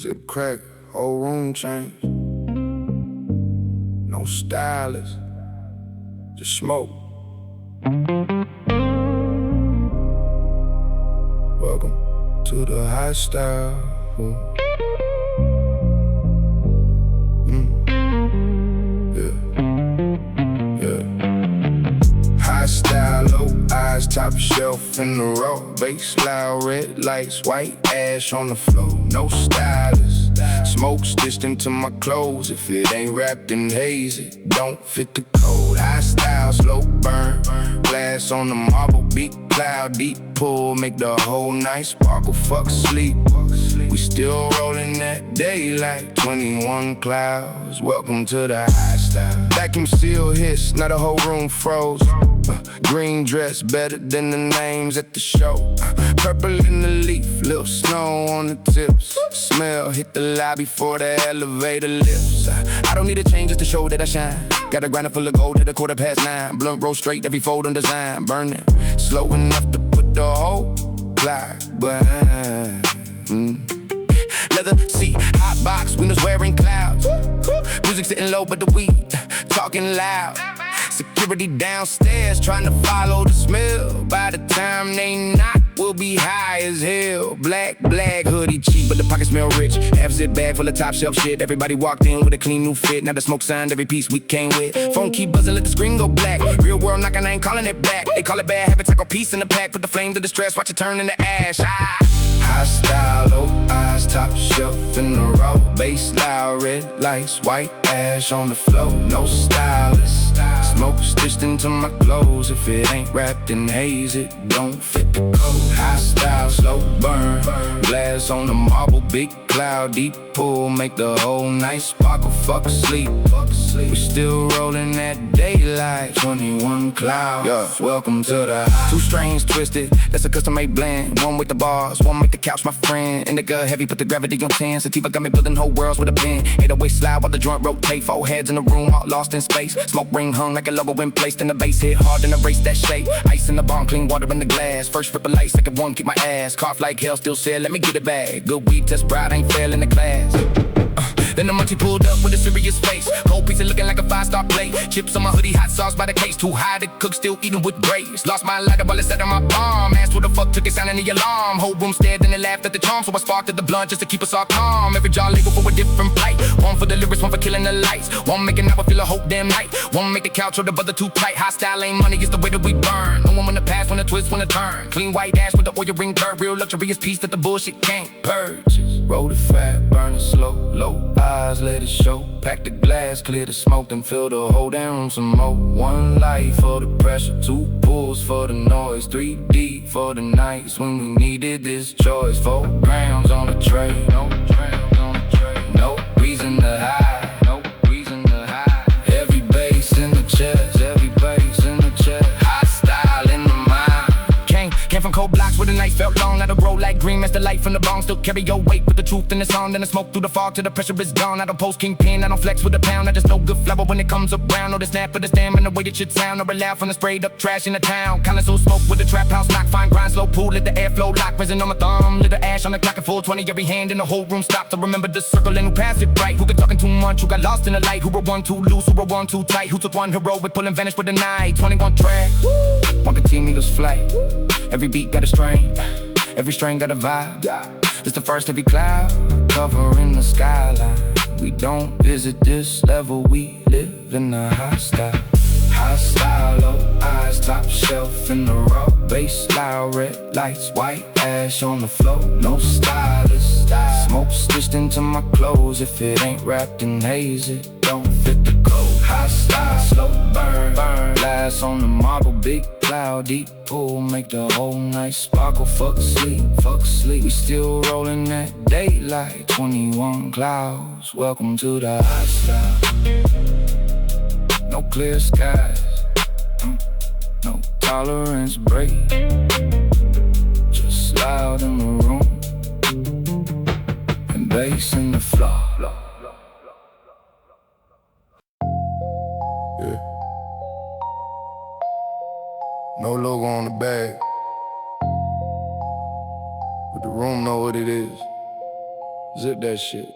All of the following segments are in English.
Zip crack, whole room change. No stylist, just smoke. Welcome to the Highstyle. Highstyle, low eyes, top shelf in the row. Bass loud, red lights, white ash on the floor. No stylist, smoke stitched into my clothes. If it ain't wrapped in haze, it don't fit the code. Highstyle, slow burn, glass on the marble. Big cloud, deep pull, make the whole night sparkle. Fuck sleep, we still rolling that daylight. 21 clouds, welcome to the Highstyle. Vacuum seal hits, now the whole room froze. Green dress better than the names at the show. Purple in the leaf, little snow on the tips. Smell hit the lobby for the elevator lifts. I don't need a change just to show that I shine. Got a grinder full of gold at 9:15. Blunt roll straight, every fold on design. Burning, slow enough to put the whole clock behind. Leather seat, hotbox, windows wearing clouds. Music sitting low but the weed talking loud. Security downstairs trying to follow the smell. By the time they knock, we'll be high as hell. Black hoodie cheap, but the pockets smell rich. Half zip bag full of top shelf shit. Everybody walked in with a clean new fit. Now the smoke signed every piece we came with. Phone keep buzzing, let the screen go black. Real world knocking, I ain't calling it back. They call it bad habits, I go peace in the pack. Put the flame to the stress, watch it turn into ash. Highstyle, low eyes, top shelf in the row. Bass loud, red lights, white ash on the floor. No stylist, smoke stitched into my clothes. If it ain't wrapped in haze, it don't fit the code. Highstyle, slow burn, glass on the marble. Big cloud, deep pull, make the whole night sparkle. Fuck sleep, we still rolling that daylight. 21 clouds, welcome to the high. Two strains twisted, that's a custom-made blend. One with the bars, one make the couch my friend. Indica heavy, put the gravity on 10. Sativa got me building whole worlds with a pen. 808 slide while the joint rotate. 4 heads in the room, all lost in space. Smoke ring hung like a logo when placed in the base. Hit hard and erase that shape. Ice in the Bong, clean water in the glass. First rip of light, second one keep my ass. Cough like hell, still said let me get it back. Good weed test bright, ain't failing the class. Then the munchie pulled up with a serious face. Cold pizza looking like a 5-star plate. Chips on my hoodie, hot sauce by the case. Too high to cook, still eating with grace. Lost my lighter while it sat on my palm. Asked what the fuck took it, sounding the alarm. Whole room stared and they laughed at the charm. So I sparked at the blunt just to keep us all calm. Every jaw label for a different plight. One for the lyrics, one for killing the lights. One making out feel a hope damn night. One make the couch or the brother too tight. Highstyle ain't money, it's the way that we burn. No one when the pass, when the twist, when the turn. Clean white ash with the oil ring curve. Real luxurious piece that the bullshit can't purchase. Roll the fat, burn it slow. Low eyes, let it show. Pack the glass, clear the smoke, then fill the whole damn room some more. 1 light for the pressure, 2 pulls for the noise, 3 deep for the nights when we needed this choice. 4 grams on the tray, no grams on the tray. No reason to hide, no reason to hide. Every bass in the chest, every bass in the chest. Highstyle in the mind. Came from cold blocks where the night felt long. Let it grow like green as the light from the Bong. Still carry your weight with the truth in the song. Then the smoke through the fog till the pressure is gone. I don't post kingpin, I don't flex with a pound. I just know good flower when it comes around. Or the snap of the stem and the way it should sound. Or allow from the sprayed up trash in the town. Kinda so smoke with the trap house knock. Fine grind, slow pool, let the airflow lock. Resin on my thumb, little ash on the clock at full 20. Every hand in the whole room stopped to remember the circle and who passed it right. Who been talking too much, who got lost in the light. Who were one too loose, who were one too tight. Who took one heroic, pull and vanish with the night. 21 track, one continuous flight. Every beat got a strain, every strain got a vibe. It's the first heavy cloud covering the skyline. We don't visit this level, we live in the Highstyle. Highstyle, low eyes, top shelf in the row. Bass loud, red lights, white ash on the floor. No stylist, smoke stitched into my clothes. If it ain't wrapped in haze, it don't fit the code. Highstyle, slow burn, glass on the marble. Big cloud, deep pull, make the whole night sparkle. Fuck sleep, we still rolling that daylight. 21 clouds, welcome to the Highstyle. No clear skies, no tolerance break. Just loud in the room and bass in the floor. Yeah. No logo on the bag, but the room know what it is. Zip that shit.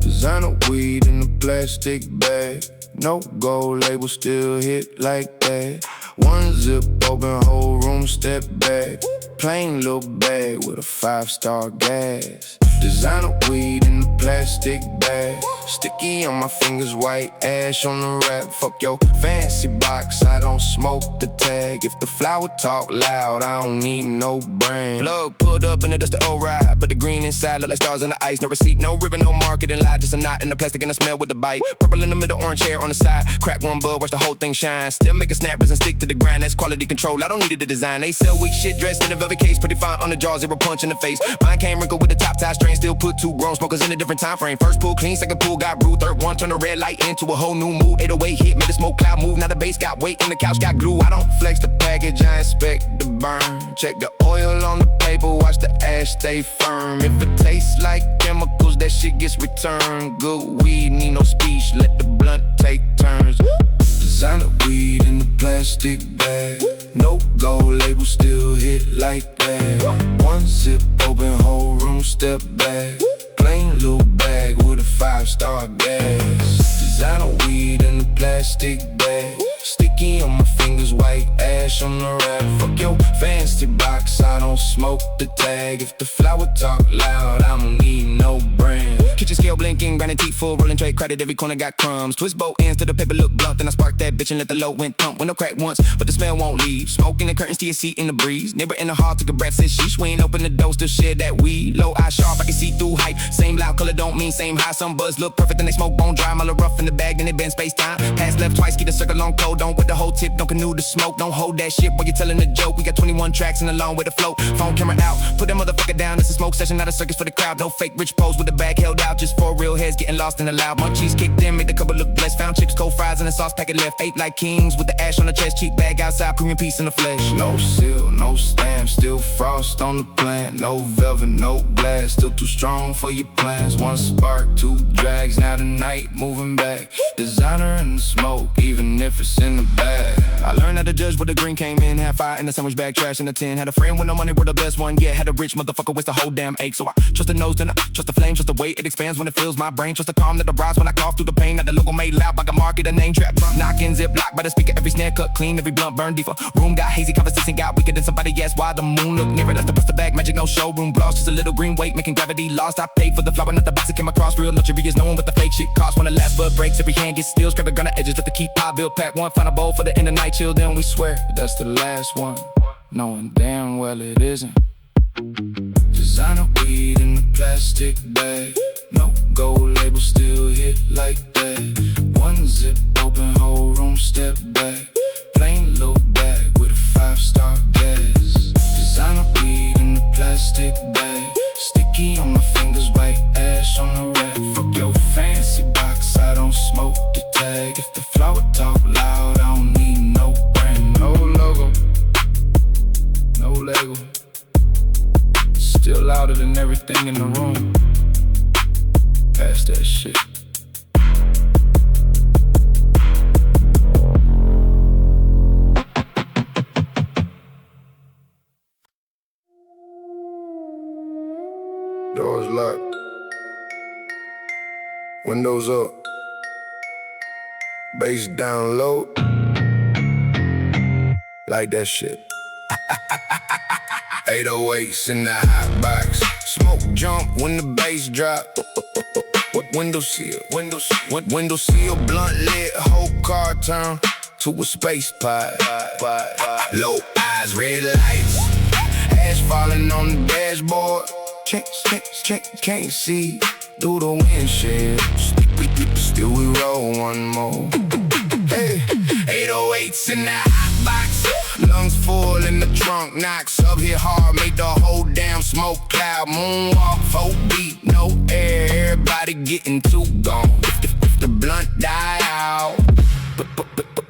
Designer weed in a plastic bag. No gold label, still hit like that. One zip open, whole room step back. Plain little bag with a 5-star gas. Designer weed in a plastic bag. Sticky on my fingers, white ash on the wrap. Fuck your fancy box, I don't smoke the tag. If the flower talk loud, I don't need no brand. Plug pulled up in the dust, the old ride, but the green inside look like stars in the ice. No receipt, no ribbon, no marketing lie, just a knot in the plastic and a smell with the bite. Purple in the middle, orange hair on the side. Crack one bud, watch the whole thing shine. Still making snappers and stick to the grind, that's quality control. I don't need it to design. They sell weak shit dressed in a velvet case, pretty fine on the jaw, zero punch in the face. Mine came wrinkled with the top tie strain, still put 2 grown smokers in a different time frame. First pool clean, second pool got brewed, third one turned a red light into a whole new mood. 808 hit, made the smoke cloud move. Now the bass got weight and the couch got glue. I don't flex the package, I inspect the burn. Check the oil on the paper, watch the ash stay firm. If it tastes like chemicals, that shit gets returned. Good weed, need no speech, let the blunt take turns. Designer weed in the plastic bag. No gold label, still hit like that. One zip open, whole room step back. Plain little bag with a 5-star gas. Designer weed in the plastic bag. Sticky on my fingers, white ash on the wrap. Fuck your fancy box, I don't smoke the tag. If the flower talk loud, I don't need no brand. Kitchen scale blinking, grinding teeth full, rolling tray crowded, every corner got crumbs. Twist both ends to the paper look blunt, then I spark that bitch and let the load went thump. Window crack once, but the smell won't leave. Smoking the curtains to your seat in the breeze. Neighbor in the hall took a breath, said sheesh. We ain't open the door, still share that weed. Low eye sharp, I can see through hype. Same loud color don't mean same high. Some buzz look perfect, then they smoke bone dry. Mother rough in the bag, then it been space time. Pass left twice, keep the circle on cold. Don't with the whole tip, don't canoe the smoke. Don't hold that shit while you're telling a joke. We got 21 tracks and along with the flow. Phone camera out, put that motherfucker down. It's a smoke session, not a circus for the crowd. No fake rich pose with the bag held out, just for real heads getting lost in the loud. Munchies kicked in, made the couple look blessed. Found chips, cold fries, and a sauce packet left. Ate like kings with the ash on the chest. Cheap bag outside, premium piece in the flesh. No seal, no stamp, still frost on the plant. No velvet, no glass, still too strong for your plans. One spark, 2 drags, now the night moving back. Designer in the smoke, even if it's in the bag. I learned how to judge where the green came in. Had fire in the sandwich bag, trash in the tin. Had a friend with no money, were the best one yet. Had a rich motherfucker with the whole damn ache. So I trust the nose, then I trust the flame. Trust the way it expands when it fills my brain. Trust the calm that arrives when I cough through the pain. Not the logo made loud by the market, a name trap. Knocking zip lock by the speaker, every snare cut clean. Every blunt burned deeper. Room got hazy, conversation got weaker than somebody asked why the moon looked nearer. That's the bust the bag, magic no showroom gloss. Just a little green weight, making gravity lost. I paid for the flower, not the box that came across. Real luxurious, knowing what the fake shit costs. When the last bud breaks, every hand gets steel. Scrap the gun edges, let the key pop build. Pack one final bowl for the end of night chill. Then we swear that's the last one, knowing damn well it isn't. Designer weed in a plastic bag. No gold label, still hit like that. One zip open, whole room step back. Plain little bag with a 5-star gas. Designer weed in a plastic bag. Sticky on my fingers, white ash on the wrap. Fuck your fancy box, I don't smoke the tag. If the flower talk loud, I don't need no brand. No logo, no Lego. Still louder than everything in the room. Pass that shit. Doors locked, windows up, bass down low. Like that shit. 808s in the hotbox. Smoke jump when the bass drop. Window seal, blunt lit, whole car turn to a space pod. Low eyes, red lights, ash falling on the dashboard. Check, can't see through the windshield. Still we roll one more. Hey, 808s in the hotbox. Lungs full in the trunk, knocks up here hard, make the whole damn smoke cloud. Moonwalk, 4 beat, no air, everybody getting too gone. If the blunt die out,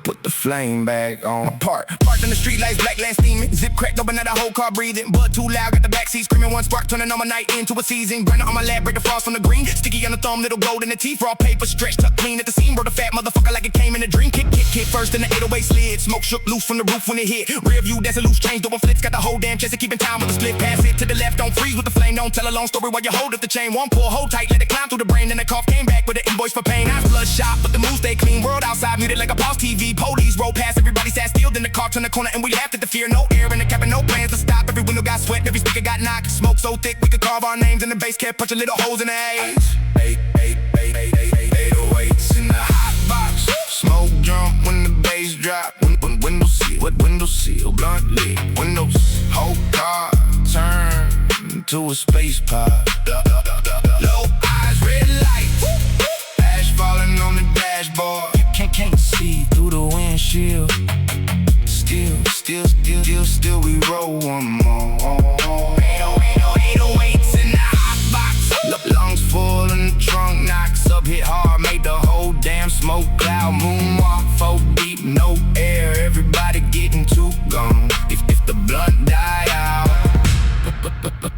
put the flame back on. Parked on the street lights, black lamp steaming. Zip cracked open at the whole car breathing. Bud too loud, got the backseat screaming. One spark turning on my night into a season. Burner on my lap, break the frost from the green. Sticky on the thumb, little gold in the teeth. Raw paper, stretched, tucked clean at the seam. Rode a fat motherfucker like it came in a dream. Kick first in the 808 slid. Smoke shook loose from the roof when it hit. Rear view, that's a loose change. Doing flips, got the whole damn chest. Keeping time with the split. Pass it to the left, don't freeze with the flame. Don't tell a long story while you hold up the chain. One pull, hold tight, let it climb through the brain. Then the cough came back with an invoice for pain. Eyes bloodshot, but the mood stay clean. World outside muted like a pause TV. Police roll past, everybody sat still. Then the car turned the corner and we laughed at the fear. No air in the cabin, no plans to stop. Every window got sweat, every speaker got knocked. Smoke so thick we could carve our names in the bass. Kept punching little holes in the haze. 808s in the hotbox. Smoke jump when the bass drop. Window seal, blunt lit. Windows, whole car turn to a space pod. Low eyes, red lights. Ash falling on the dashboard. Can't see through the windshield. Still we roll one more. 808s in the hotbox. Lungs full in the trunk, knocks up, hit hard, made the whole damn smoke cloud moonwalk. 4 deep, no air, everybody getting too gone. If the blunt die out,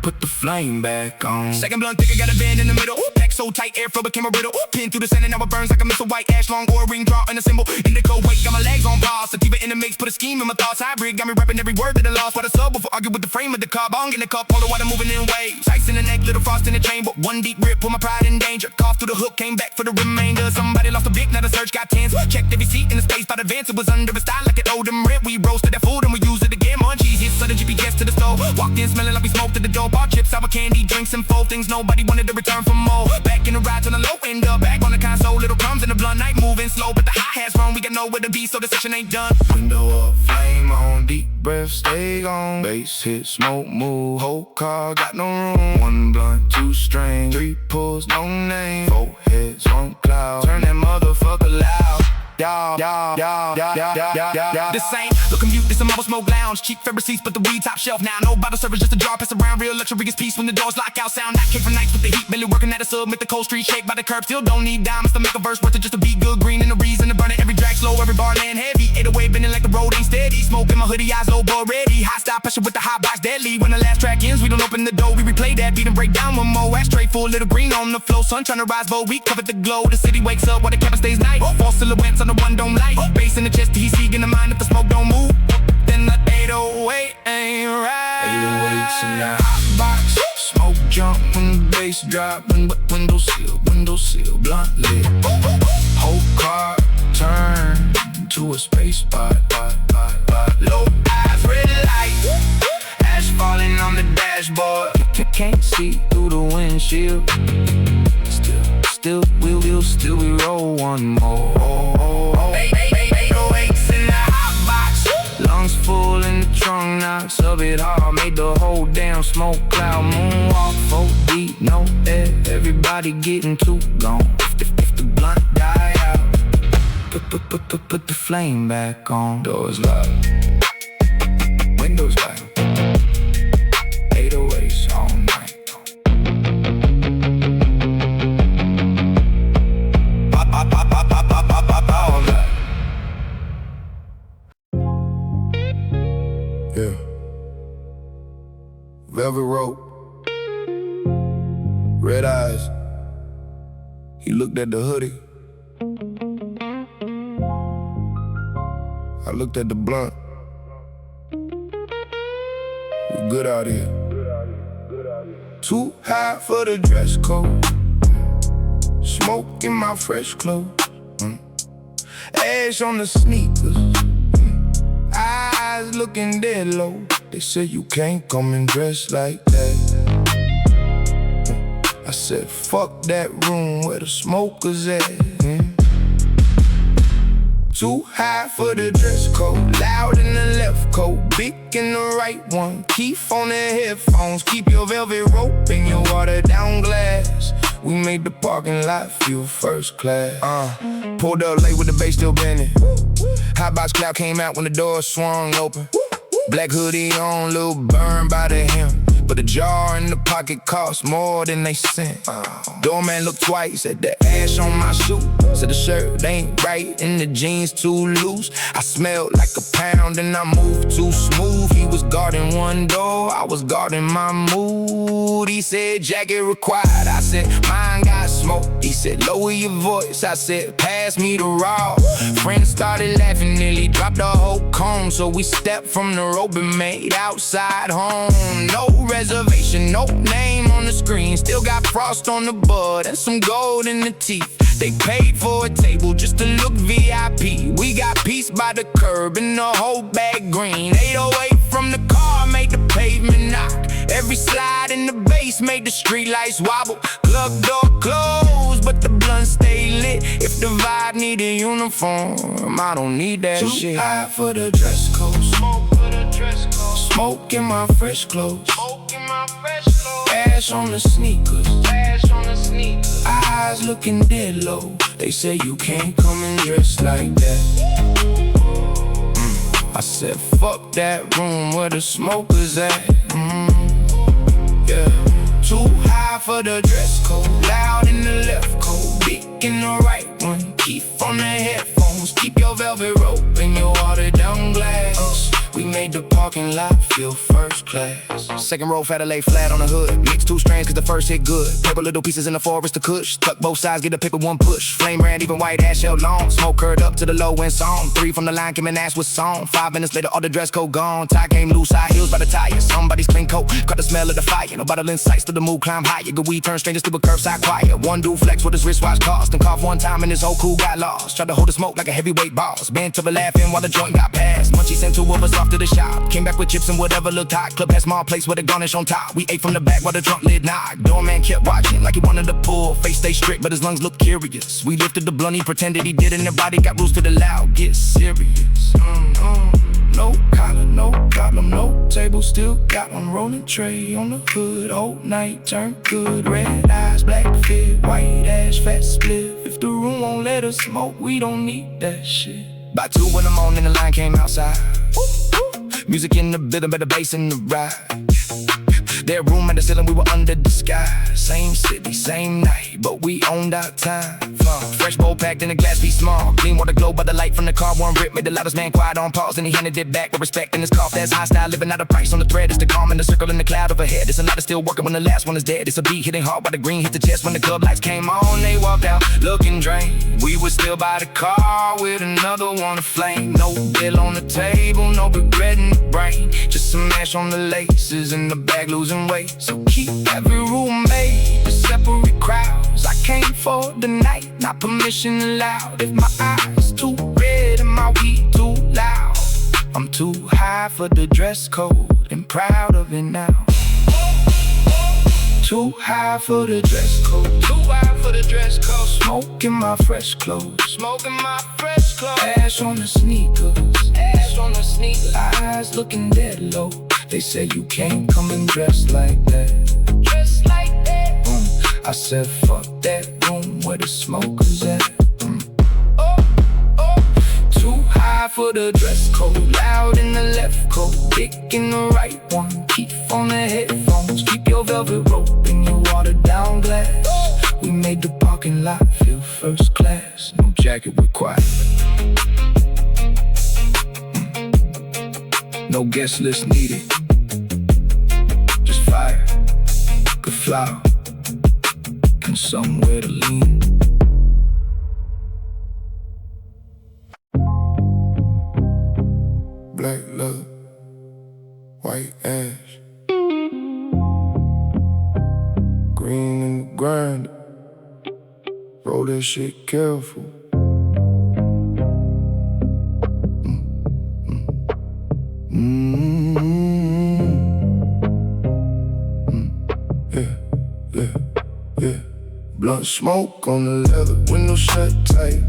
put the flame back on. Second blunt thicker, got a bend in the middle. Pack so tight, airflow became a riddle. Pin through the center, now it burns like a missile. White ash, long or ring, draw and a symbol. Indigo, wait, got my legs on pause. Sativa in the mix, put a scheme in my thoughts. Hybrid, got me rapping every word that I lost. For the sub, before argue with the frame of the car. Bong in the cup, all the water moving in waves. Ice in the neck, little frost in the chain. But one deep rip, put my pride in danger. Cough through the hook, came back for the remainder. Somebody lost a big, now the search got tense. Checked every seat in the space by the vents. It was under a style like it owed them rent. We roasted that food and we used it again. Munchies, hit sudden GPS to the stove. Walked in smelling like we smoked at the dope. All chips, sour candy, drinks and four things. Nobody wanted to return for more. Back in the ride to the low end up. Back on the console, little crumbs in the blunt. Night moving slow, but the hi-hats wrong. We got nowhere to be, so the session ain't done. Window up, flame on, deep breath, stay on. Bass hit, smoke move, whole car got no room. 1 blunt, 2 string, 3 pulls, no name. 4 heads, 1 cloud, turn that motherfucker loud. This ain't looking mute, this a marble smoke lounge. Cheap fabric seats, but the weed top shelf now. No bottle service, just a jar, pass around. Real luxury is peace when the doors lock out. Sound not came from nights with the heat. Barely working at a sub, make the cold street shake by the curb. Still don't need diamonds to make a verse worth it, just to be good. Green and the reason to burn it. Every drag slow, every bar land heavy. 808 bending like the road ain't steady. Smoke in my hoodie, eyes low, boy ready. Hostile pressure with the hotbox deadly. When the last track ends, we don't open the door. We replay that beat and break down one more. Ashtray full, little green on the flow. Sun trying to rise, but we covered the glow. The city wakes up while the cabin stays night. False silhouettes on the one dome light. Bass in the chest, he's seeing the mind. If the smoke don't move, then the 808 ain't right. 808s in the hotbox. Smoke jump when the bass drop. Window seal, blunt lit. Whole car turn to a space pod. Low eyes, red light. Ash falling on the dashboard. Can't see through the windshield. Still we roll one more. 808s in the hotbox. Lungs full in the trunk, knocks up it hard. Made the whole damn smoke cloud moonwalk. 4 deep, no air, everybody getting too gone. If the blunt die out, put the flame back on. Doors locked, windows locked. 808s all night. Yeah. Velvet rope, red eyes. He looked at the hoodie. I looked at the blunt. We good out here. Too high for the dress code. Smoke in my fresh clothes. Ash on the sneakers. Eyes looking dead low. They said you can't come and dress like that. I said fuck that room where the smokers at. Too high for the dress code. Loud in the left coat, big in the right one. Kief on the headphones. Keep your velvet rope in your watered down glass. We made the parking lot feel first class. Pulled up late with the bass still bending. Hotbox cloud came out when the door swung open. Black hoodie on, little burn by the hem. but the jar in the pocket cost more than they sent. Doorman looked twice at the ash on my suit. Said the shirt ain't right and the jeans too loose. I smelled like a pound and I moved too smooth. He was guarding one door, I was guarding my mood. He said jacket required, I said mine got smoke. He said lower your voice, I said pass me the raw. Friends started laughing, nearly dropped the whole cone. So we stepped from the rope and made outside home. No reservation, no name on the screen. Still got frost on the bud and some gold in the teeth. They paid for a table just to look VIP. We got peace by the curb and the whole bag green. 808 from the car made the pavement knock. Every slide in the bass made the street lights wobble. Club door closed, but the blunt stay lit. If the vibe need a uniform, I don't need that shit. Too high for the dress code. Smoke for the dress code. Smoke in my fresh clothes. Smoke in my fresh clothes. Ash on the sneakers. Ash on the sneakers. Eyes looking dead low. They say you can't come and dress like that. I said fuck that room where the smokers at. Yeah. Too high for the dress code. Loud in the left coat, big in the right one. Kief on the headphones. Keep your velvet rope and your watered down glass. We made the parking lot feel first class. Second row fatter lay flat on the hood. Mix two strands cause the first hit good. Paper little pieces in the forest to kush. Tuck both sides, get the paper one push. Flame ran even white ash held long. Smoke curled up to the low end song. 3 from the line came and asked what's song. 5 minutes later all the dress code gone. Tie came loose, high heels by the tires. Somebody's clean coat, caught the smell of the fire. No bottle in sights to the mood climb higher. Good weed turn strangers to a curbside quiet. One dude flex with his wristwatch cost. And cough one time and his whole crew got lost. Tried to hold the smoke like a heavyweight boss. Bent over laughing while the joint got passed. Munchies sent 2 of us off to the shop. Came back with chips and whatever looked hot. Club had small plates with a garnish on top. We ate from the back while the trunk lid knocked. Doorman kept watching like he wanted to pull. Face stay strict but his lungs looked curious. We lifted the blunt, he pretended he did, and the body got loose to the loud. Get serious. No collar, no problem, no table. Still got one rolling tray on the hood. Old night turned good. Red eyes, black fit, white ash, fat spliff. If the room won't let us smoke, we don't need that shit. By 2 in the morning the line came outside. Music in the building, but the bass in the ride. Their room at the ceiling, we were under the sky. Same city, same night, but we owned our time. Fresh bowl packed in a glass piece small. Clean water glow by the light from the car. One rip made the loudest man quiet on pause. Then he handed it back with respect in his cough. That's Highstyle, living out a price on the thread. It's the calm in the circle in the cloud overhead. It's a lot of still working when the last one is dead. It's a beat hitting hard while the green hit the chest. When the club lights came on, they walked out looking drained. We were still by the car with another one aflame. No bill on the table, no regret in the brain. Just some ash on the laces and the bag losing weight. So keep every room made to separate crowds. I came for the night, not permission allowed. If my eyes too red and my weed too loud, I'm too high for the dress code and proud of it now. Too high for the dress code. Too high for the dress code. Smoke in my fresh clothes. Smoke in my fresh clothes. Ash on the sneakers. Ash on the sneakers. Eyes looking dead low. They say you can't come and dress like that. Dress like that. I said fuck that room where the smokers at. Too high for the dress code. Loud in the left coat, thick in the right one. Kief on the headphones. Keep your velvet rope and your watered down glass. We made the parking lot feel first class. No jacket required. No guest list needed. Just fire, good flower, and somewhere to lean. Black leather, white ash, green in the grinder. Roll that shit careful. Yeah. Blunt smoke on the leather, window shut tight.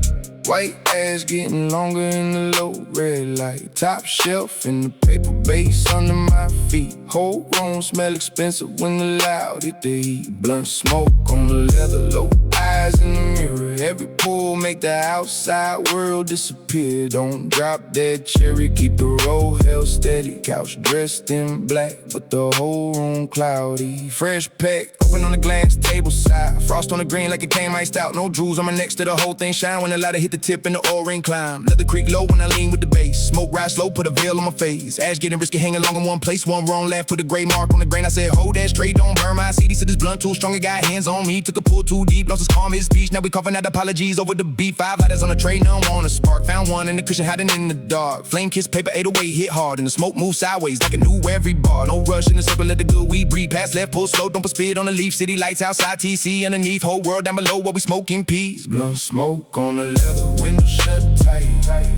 White ass getting longer in the low red light. Top shelf in the paper base under my feet. Whole room smell expensive when the loud hit the heat. Blunt smoke on the leather, low eyes in the mirror. Every pull make the outside world disappear. Don't drop that cherry, keep the roll held steady. Couch dressed in black, but the whole room cloudy. Fresh pack, open on the glass table side. Frost on the green like it came iced out. No jewels on my neck to the whole thing shine. When the ladder hit the tip and the O-ring climb. Let the creek low when I lean with the bass. Smoke rise slow, put a veil on my face. Ash getting risky, hanging long in one place. One wrong laugh, put a gray mark on the grain. I said, hold that straight, don't burn my CD. Said this blunt too strong, it got hands on me. Took a pull too deep, lost his calm, his speech. Now we coughing out apologies over the beef. 5 lighters on the tray, none want a spark. Found one in the cushion, hiding in the dark. Flame kiss paper, 808 hit hard. And the smoke moves sideways like a new every bar. No rush in the circle, let the good weed breathe. Pass left, pull slow, don't put speed on the leaf. City lights outside, TC underneath. Whole world down below while we smoking peas. Blunt smoke on the leather, window shut tight.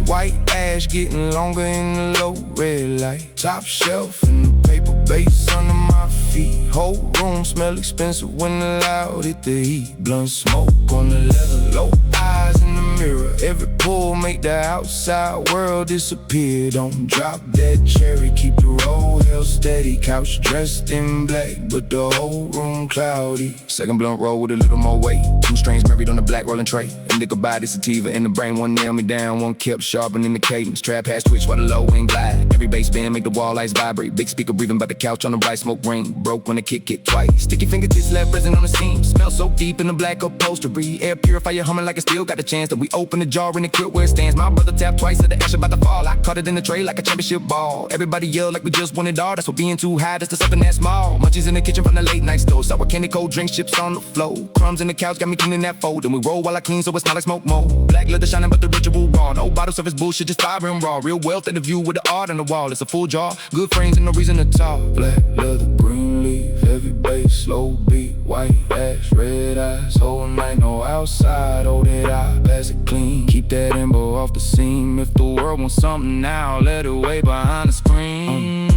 White ash getting longer in the low red light. Top shelf and the paper base under my feet. Whole room smell expensive when the loud hit the heat. Blunt smoke on the leather, low eyes in the mirror. Every pull make the outside world disappear. Don't drop that cherry, keep the roll held steady. Couch dressed in black, but the whole room cloudy. Second blunt roll with a little more weight. 2 strains married on the black rolling tray. A nickel body sativa in the brain, one nailed me down, one kept sharpening the cadence. Trap has twitch while the low wing glide. Every bass band make the wall lights vibrate. Big speaker breathing by the couch on the right, smoke ring. Broke when the kick twice. Sticky fingertips left resin on the seam. Smell so deep in the black upholstery. Air purifier humming like it still got the chance. That we open the jar in the crib where it stands. My brother tapped twice, said the ash about to fall. I caught it in the tray like a championship ball. Everybody yelled like we just won it all. That's what being too high, that's the something that small. Munchies in the kitchen from the late night stove. Sour candy, cold drinks, chips on the floor. Crumbs in the couch got me cleaning that fold. And we roll while I clean so it's not like smoke mold. Black leather shining but the ritual raw. No bottle service bullshit, just fire and raw. Real wealth in the view with the art on the wall. It's a full jar, good frames and no reason to talk. Black leather, green leaf, heavy bass, slow beat. White ash, red eyes, whole night no outside. Hold it out, pass it clean. Keep that embo off the seam. If the world wants something now, let it wait behind the screen.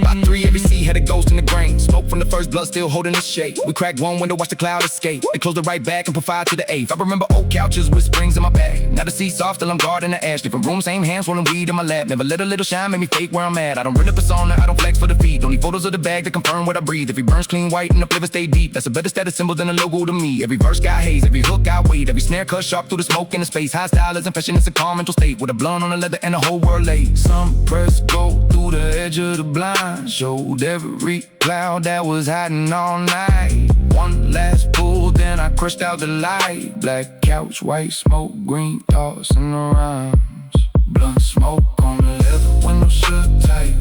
By 3 every seat had a ghost in the grain. Smoke from the first blood still holding its shape. We cracked one window, watch the cloud escape. They closed it right back and put fire to the 8th. I remember old couches with springs in my back. Now the seat's soft till I'm guarding the ash. Different room, same hands, rolling weed in my lap. Never let a little shine make me fake where I'm at. I don't run a persona, I don't flex for the feed. Don't need photos of the bag to confirm what I breathe. If he burns clean white and the flavor stay deep, that's a better status symbol than a logo to me. Every verse got haze, every hook got weight. Every snare cut sharp through the smoke in the space. Highstyle isn't fashion, it's a calm mental state. With a blunt on the leather and the whole world laid. Some press go through the edge of the blind. Showed every cloud that was hiding all night. One last pull, then I crushed out the light. Black couch, white smoke, green thoughts in the rhymes. Blunt smoke on the leather, window shut tight.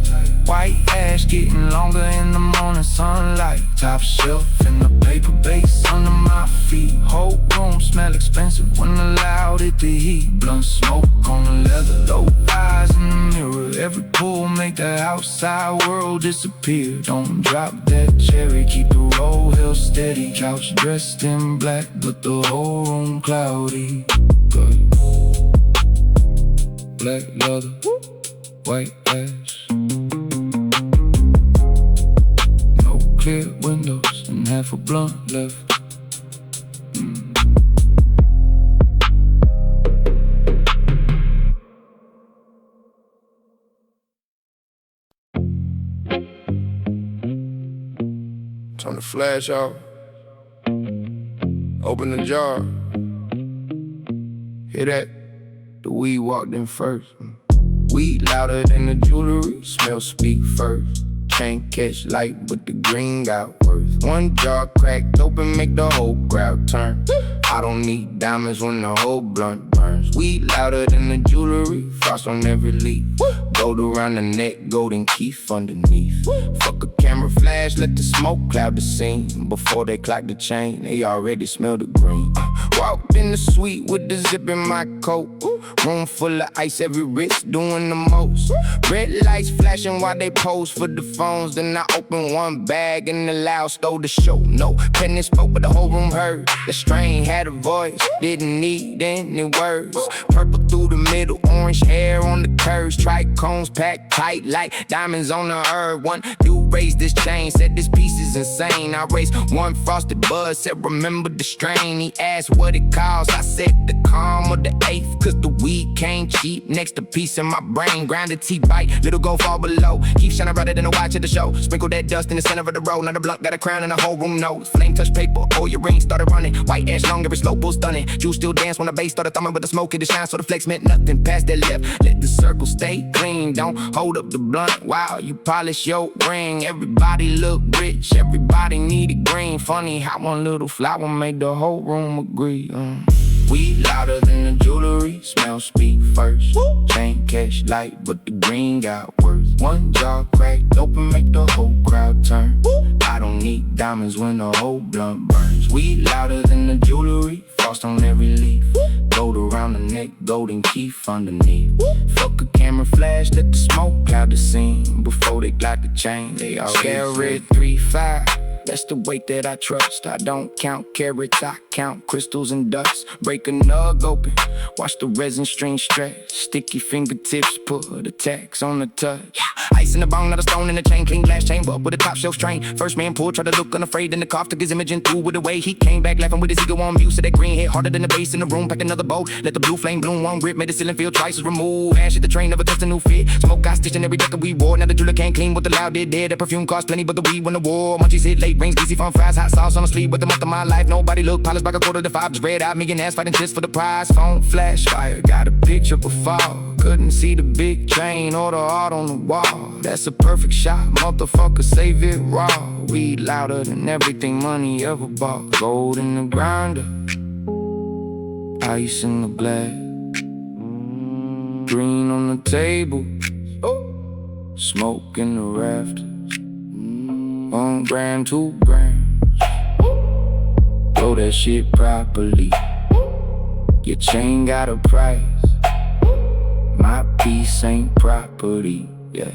White ash getting longer in the morning sunlight. Top shelf and the paper base under my feet. Whole room smell expensive when the loud hit the heat. Blunt smoke on the leather, low eyes in the mirror. Every pull make the outside world disappear. Don't drop that cherry, keep the roll held steady. Couch dressed in black, but the whole room cloudy. Good. Black leather, white ash. No clear windows and half a blunt left. Turn the flash off. Open the jar. Hear that? The weed walked in first. Weed louder than the jewelry. Smell speak first. Can't catch light, but the green got worth. One jar cracked open, make the whole crowd turn. I don't need diamonds when the whole blunt burns. Weed louder than the jewelry. Frost on every leaf. Gold around the neck, golden Kief underneath. Fuck a camera flash, let the smoke cloud the scene. Before they clock the chain, they already smell the green. Walked in the suite with the zip in my coat. Room full of ice, every wrist doing the most. Red lights flashing while they pose for the phones. Then I opened one bag and the loud stole the show. No pen and spoke, but the whole room heard. The strain had a voice, didn't need any words. Purple through the middle, orange hair on the curves. Trichomes packed tight like diamonds on the herb. One dude raised this chain, said this piece is insane. I raised one frosted bud, said remember the strain. He asked what it calls, I said the calm of the 8th. Cause the weed came cheap, next to peace in my brain. Grind a T-bite, little go fall below. Keep shining brighter than a watch at the show. Sprinkle that dust in the center of the road. Now the blunt got a crown and the whole room knows. Flame touch paper, oh your ring started running. White ash long, every slope was stunning. Juice still dance when the bass started thumbing with the smoke in the shine. So the flex meant nothing past that left. Let the circle stay clean, don't hold up the blunt while you polish your ring. Everybody look rich, everybody needed green. Funny how one little flower made the whole room agree. We louder than the jewelry, smell speak first. Chain catch light, but the green got worse. One jaw cracked open, make the whole crowd turn. I don't need diamonds when the whole blunt burns. We louder than the jewelry, frost on every leaf. Gold around the neck, golden Kief underneath. Fuck a camera flash, let the smoke cloud the scene. Before they got the chain, they all red 3-5. That's the weight that I trust. I don't count carats, I count crystals and dust. Break a nug open, watch the resin string stretch. Sticky fingertips, put the tax on the touch. Ice in the bong, not a stone in the chain. Clean glass chamber up with a top shelf strain. First man pulled, tried to look unafraid. Then the cough took his image and threw it away. He came back laughing with his ego on mute. So that green hit harder than the bass in the room. Packed another bowl, let the blue flame bloom. One grip, made the ceiling feel twice as removed. Ash at the train, never touched a new fit. Smoke got stitched in every jacket we wore. Now the jeweler can't clean what the loud did there. The perfume cost plenty, but the weed won the war. Munchies hit late, rings, greasy fun fries, hot sauce on the sleeve. With the month of my life, nobody look polished by a quarter to 5. Just red out, millionaires fighting just for the prize. Phone flash fire, got a picture before. Couldn't see the big chain or the art on the wall. That's a perfect shot, motherfucker, save it raw. We louder than everything money ever bought. Gold in the grinder, ice in the glass, green on the table, smoke in the rafters. 1 gram, 2 grams, blow that shit properly. Your chain got a price, my piece ain't property, yeah.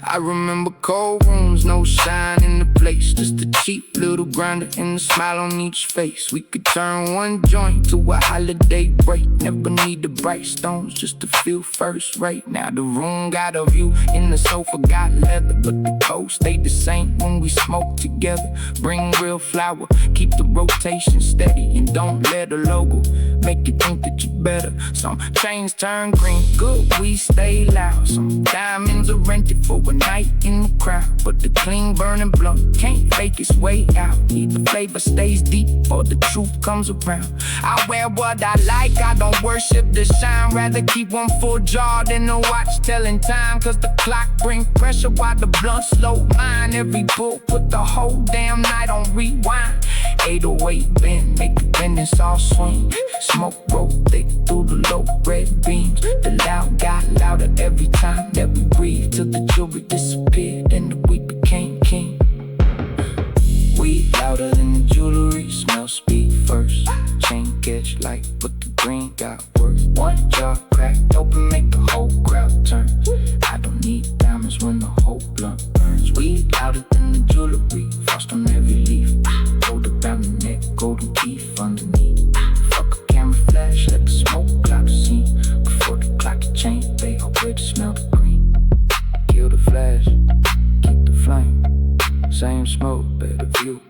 I remember cold rooms, no shine in the place. Just a cheap little grinder and a smile on each face. We could turn one joint to a holiday break. Never need the bright stones just to feel first rate. Now the room got a view, in the sofa got leather, but the coat stayed the same when we smoke together. Bring real flour, keep the rotation steady, and don't let a logo make you think that you're better. Some chains turn green, good we stay loud. Some diamonds are rented for a night in the crowd, but the clean burning blunt can't fake its way out. Either flavor stays deep or the truth comes around. I wear what I like, I don't worship the shine. Rather keep one full jar than a watch telling time. Cause the clock bring pressure while the blunt slow mine. Every book put the whole damn night on rewind. 808 bend, make the bendings all swing. Smoke rotate through the low red beams. The loud got louder every time that we breathe, till the jewelry disappeared and we became king. We louder than the jewelry, smell speak first. Chain catch light, but the green got worse. One jaw cracked open, make the whole crowd turn. I don't need diamonds when the whole blunt burns. We louder than the jewelry, frost on every leaf. Gold around the neck, golden Kief underneath. Fuck a camera flash, let the smoke cloud the scene. Before the clock the chain, they already smell the green. Kill the flash, keep the flame. Same smoke, better view.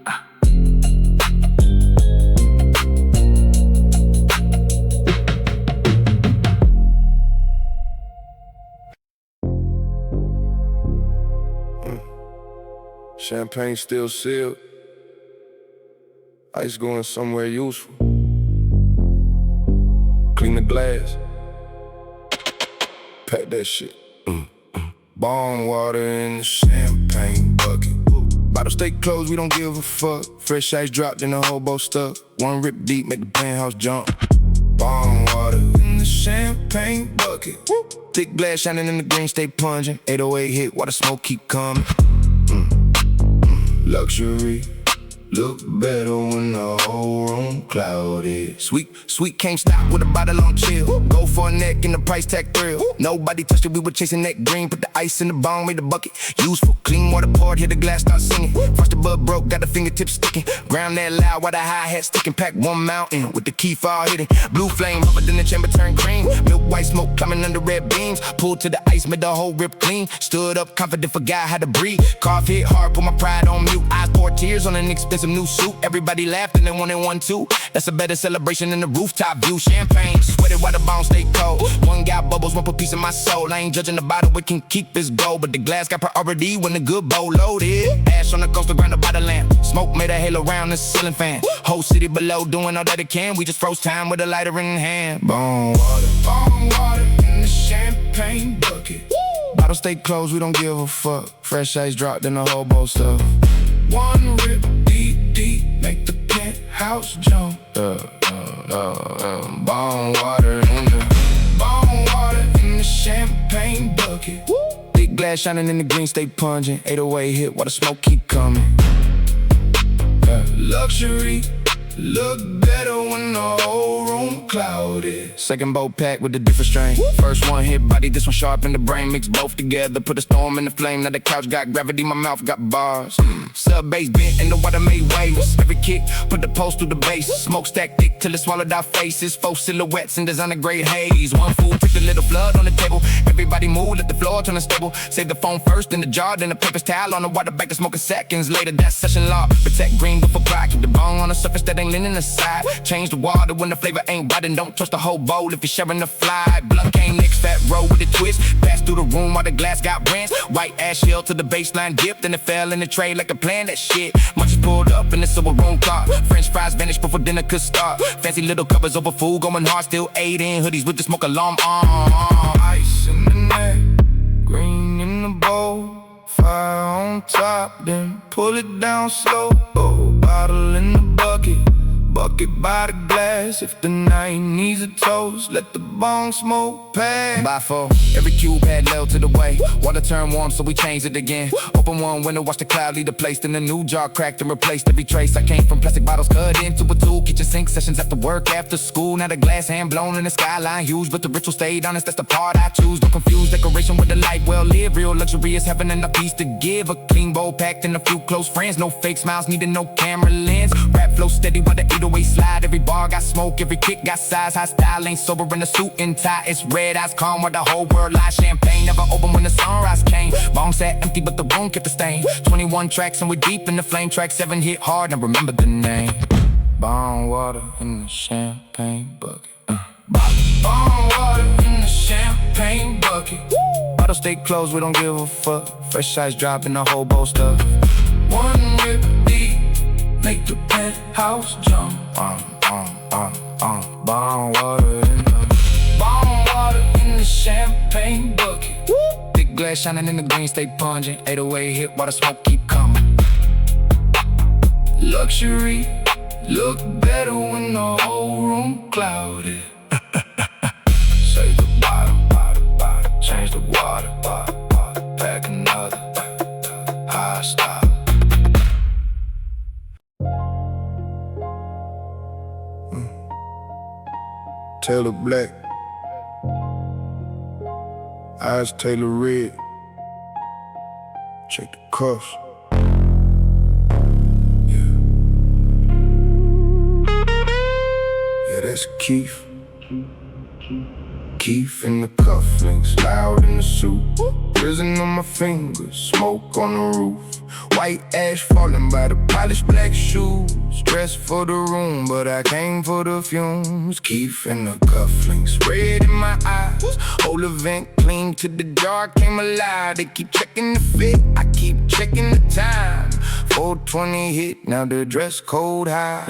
Champagne still sealed, ice going somewhere useful. Clean the glass, pack that shit. Bong water in the champagne bucket. Bottle stay closed, we don't give a fuck. Fresh ice dropped in the hobo stuck. One rip deep, make the penthouse jump. Bong water in the champagne bucket. Thick glass shining in the green, stay plunging. 808 hit, while the smoke keep coming. Luxury, look better when the whole room clouded. Sweet can't stop with a bottle on chill. Go for a neck and the price tag thrill. Nobody touched it, we were chasing that green. Put the ice in the bong, made the bucket useful. Clean water poured, hear the glass start singing. Frost the bud broke, got the fingertips sticking. Ground that loud while the hi-hat sticking. Pack one mountain with the Kief all hitting. Blue flame, rubber then the chamber turned cream. Milk white smoke climbing under red beams. Pulled to the ice, made the whole rip clean. Stood up confident, forgot how to breathe. Cough hit hard, put my pride on mute. Eyes poured tears on an expensive in some new suit. Everybody laughed and they wanted one too. That's a better celebration than the rooftop view. Champagne, sweated while the bong stay cold. One got bubbles, one put piece of my soul. I ain't judging the bottle, we can keep this gold. But the glass got priority when the good bowl loaded. Ash on the coaster, grounded by the lamp. Smoke made a halo round the ceiling fan. Whole city below doing all that it can. We just froze time with a lighter in hand. Bong water in the champagne bucket. Bottle stay closed, we don't give a fuck. Fresh ice dropped in the hobo stuff. One rip deep, make the penthouse jump. Bong water in the champagne bucket. Big glass shining in the green, stay pungent. 808 hit while the smoke keep coming. Luxury, look better when the whole room clouded. Second boat pack with a different strain. First one hit body, this one sharp in the brain. Mix both together, put a storm in the flame. Now the couch got gravity, my mouth got bars. Sub bass bent and the water made waves. Every kick, put the post through the base. Smoke stack thick till it swallowed our faces. 4 silhouettes and designer grade haze. One fool took the little flood on the table. Everybody move, let the floor turn unstable. Save the phone first, then the jar, then the paper's towel on the water back to smoking seconds later. That's session law. Protect green before pride. Keep the bong on the surface that ain't leaning aside. Change the water when the flavor ain't right, and don't trust the whole bowl if you're sharing the fly. Blunt cane next fat roll with a twist. Pass through the room while the glass got rinsed. White ash hill to the baseline dipped, and it fell in the tray like a plan. That shit. Munchies pulled up in the silver room car. French fries vanished before dinner could start. Fancy little covers over food going hard. Still 8 in hoodies with the smoke alarm on. Ice in the neck, green in the bowl. Fire on top, then pull it down slow. Bottle in the bucket by the glass. If the night needs a toast, let the bong smoke pass. By 4, every cube had low to the way. Water turned warm, so we changed it again. Open one window, watch the cloud lead the place. Then the new jar cracked and replaced every trace. I came from plastic bottles cut into a tool. Kitchen sink sessions after work, after school. Now the glass hand blown in the skyline huge, but the ritual stayed honest, that's the part I choose. Don't confuse decoration with the life well lived. Real luxury is heaven and a piece to give. A clean bowl packed and a few close friends. No fake smiles, needed no camera lens. Rap flow steady while the 808 slide. Every bar got smoke, every kick got size. Highstyle ain't sober in a suit and tie. It's red eyes calm while the whole world lies. Champagne never open when the sunrise came. Bong sat empty but the room kept the stain. 21 tracks and we're deep in the flame. Track 7 hit hard, now remember the name. Bong water in the champagne bucket. Bong water in the champagne bucket. Bottle stay closed, we don't give a fuck. Fresh ice drop in the hobo stuff. One rip deep, make the penthouse jump. Bong water in the champagne bucket. Big glass shining in the green, stay pungent. 808 hit while the smoke keep coming. Luxury, look better when the whole room clouded. Save the bottle, change the water, pack another, Highstyle. Taylor black, eyes Taylor red. Check the cuffs. Yeah, that's Kief. Kief in the cufflinks, loud in the suit. Prison on my fingers, smoke on the roof. White ash falling by the polished black shoes. Dressed for the room, but I came for the fumes. Kief in the cufflinks, red in my eyes. Whole event clean to the jar came alive. They keep checking the fit, I keep checking the time. 420 hit, now the dress code high.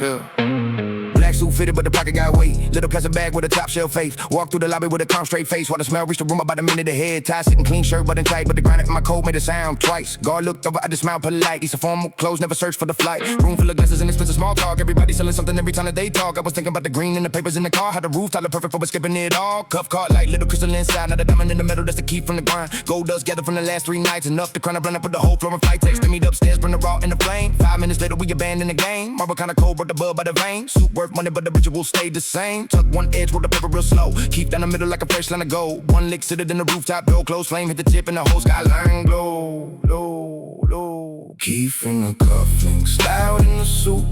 Black suit fitted, but the pocket got weight. Little plastic bag with a top shelf face. Walk through the lobby with a calm straight face. While the smell reached the room about the minute ahead. Tie sitting clean shirt, button tight, but the grind in my coat made a sound twice. Guard looked over, I just smiled polite. These are formal clothes, never search for the flight. Room full of glasses and expensive small talk. Everybody selling something every time that they talk. I was thinking about the green and the papers in the car. How the roof tile perfect for skipping it all. Cuff card like little crystal inside. Now the diamond in the middle, that's the key from the grind. Gold dust gathered from the last 3 nights. Enough to crown a blend up with the whole floor and flight text. They meet upstairs, bring the raw in the flame. 5 minutes later, we abandon the game. Marble kinda cold, brought the bud by the vein. Soup worth money, but the ritual stayed the same. Tuck one edge, roll the paper real slow. Keep down the middle like a fresh line of gold. One lick sitted in the rooftop, door close. Flame hit the tip and the whole skyline glow. Low. Kief in the cufflinks, loud in the suit.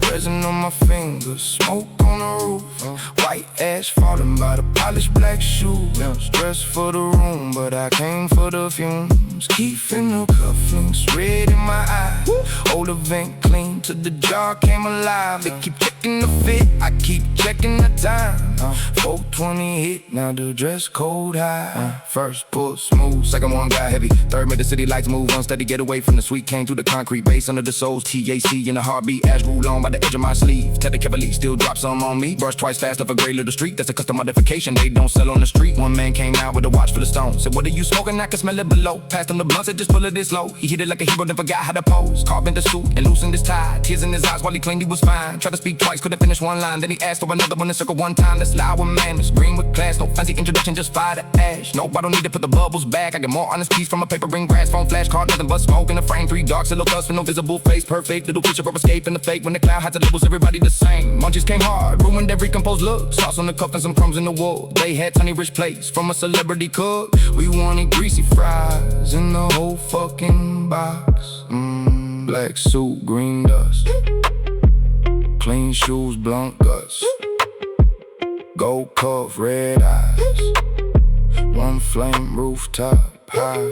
Present on my fingers, smoke on the roof. White ash falling by the polished black shoes. Dressed for the room, but I came for the fumes. Kief in the cufflinks, red in my eyes. Old event clean till the jar came alive. They keep checking the fit, I keep checking the time. 420 hit, now the dress code high. First pull smooth, second one got heavy. Third made the city lights move, unsteady get away from the sweet. Came through the concrete base under the soles, TAC in the heartbeat. Ash grew long by the edge of my sleeve. Tell the Cavalier still drop some on me. Brush twice fast up a gray little street, that's a custom modification they don't sell on the street. One man came out with a watch full of stones. Said, what are you smoking? I can smell it below. Passed him the blunt, said just pull it this low. He hit it like a hero, then forgot how to pose. Carved the suit and loosened his tie. Tears in his eyes while he claimed he was fine. Tried to speak twice, couldn't finish one line. Then he asked for another one and circle one time. That's loud with manners, green with class. No fancy introduction, just fire the ash. No, I don't need to put the bubbles back. I get more honest piece from a paper ring grass. Phone flash card, nothing but smoke in the frame. 3 dark silhouettes with no visible face. Perfect little picture of escape in the fake. When the cloud had to labels, everybody the same. Munchies came hard, ruined every composed look. Sauce on the cup and some crumbs in the wool. They had tiny rich plates from a celebrity cook. We wanted greasy fries in the whole fucking box. Black suit, green dust. Clean shoes, blunt guts. Gold cuff, red eyes. One flame rooftop high.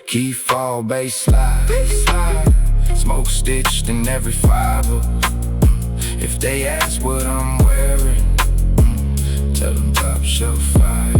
Kief all bass slide. Smoke stitched in every fiber. If they ask what I'm wearing, tell them top shelf fire.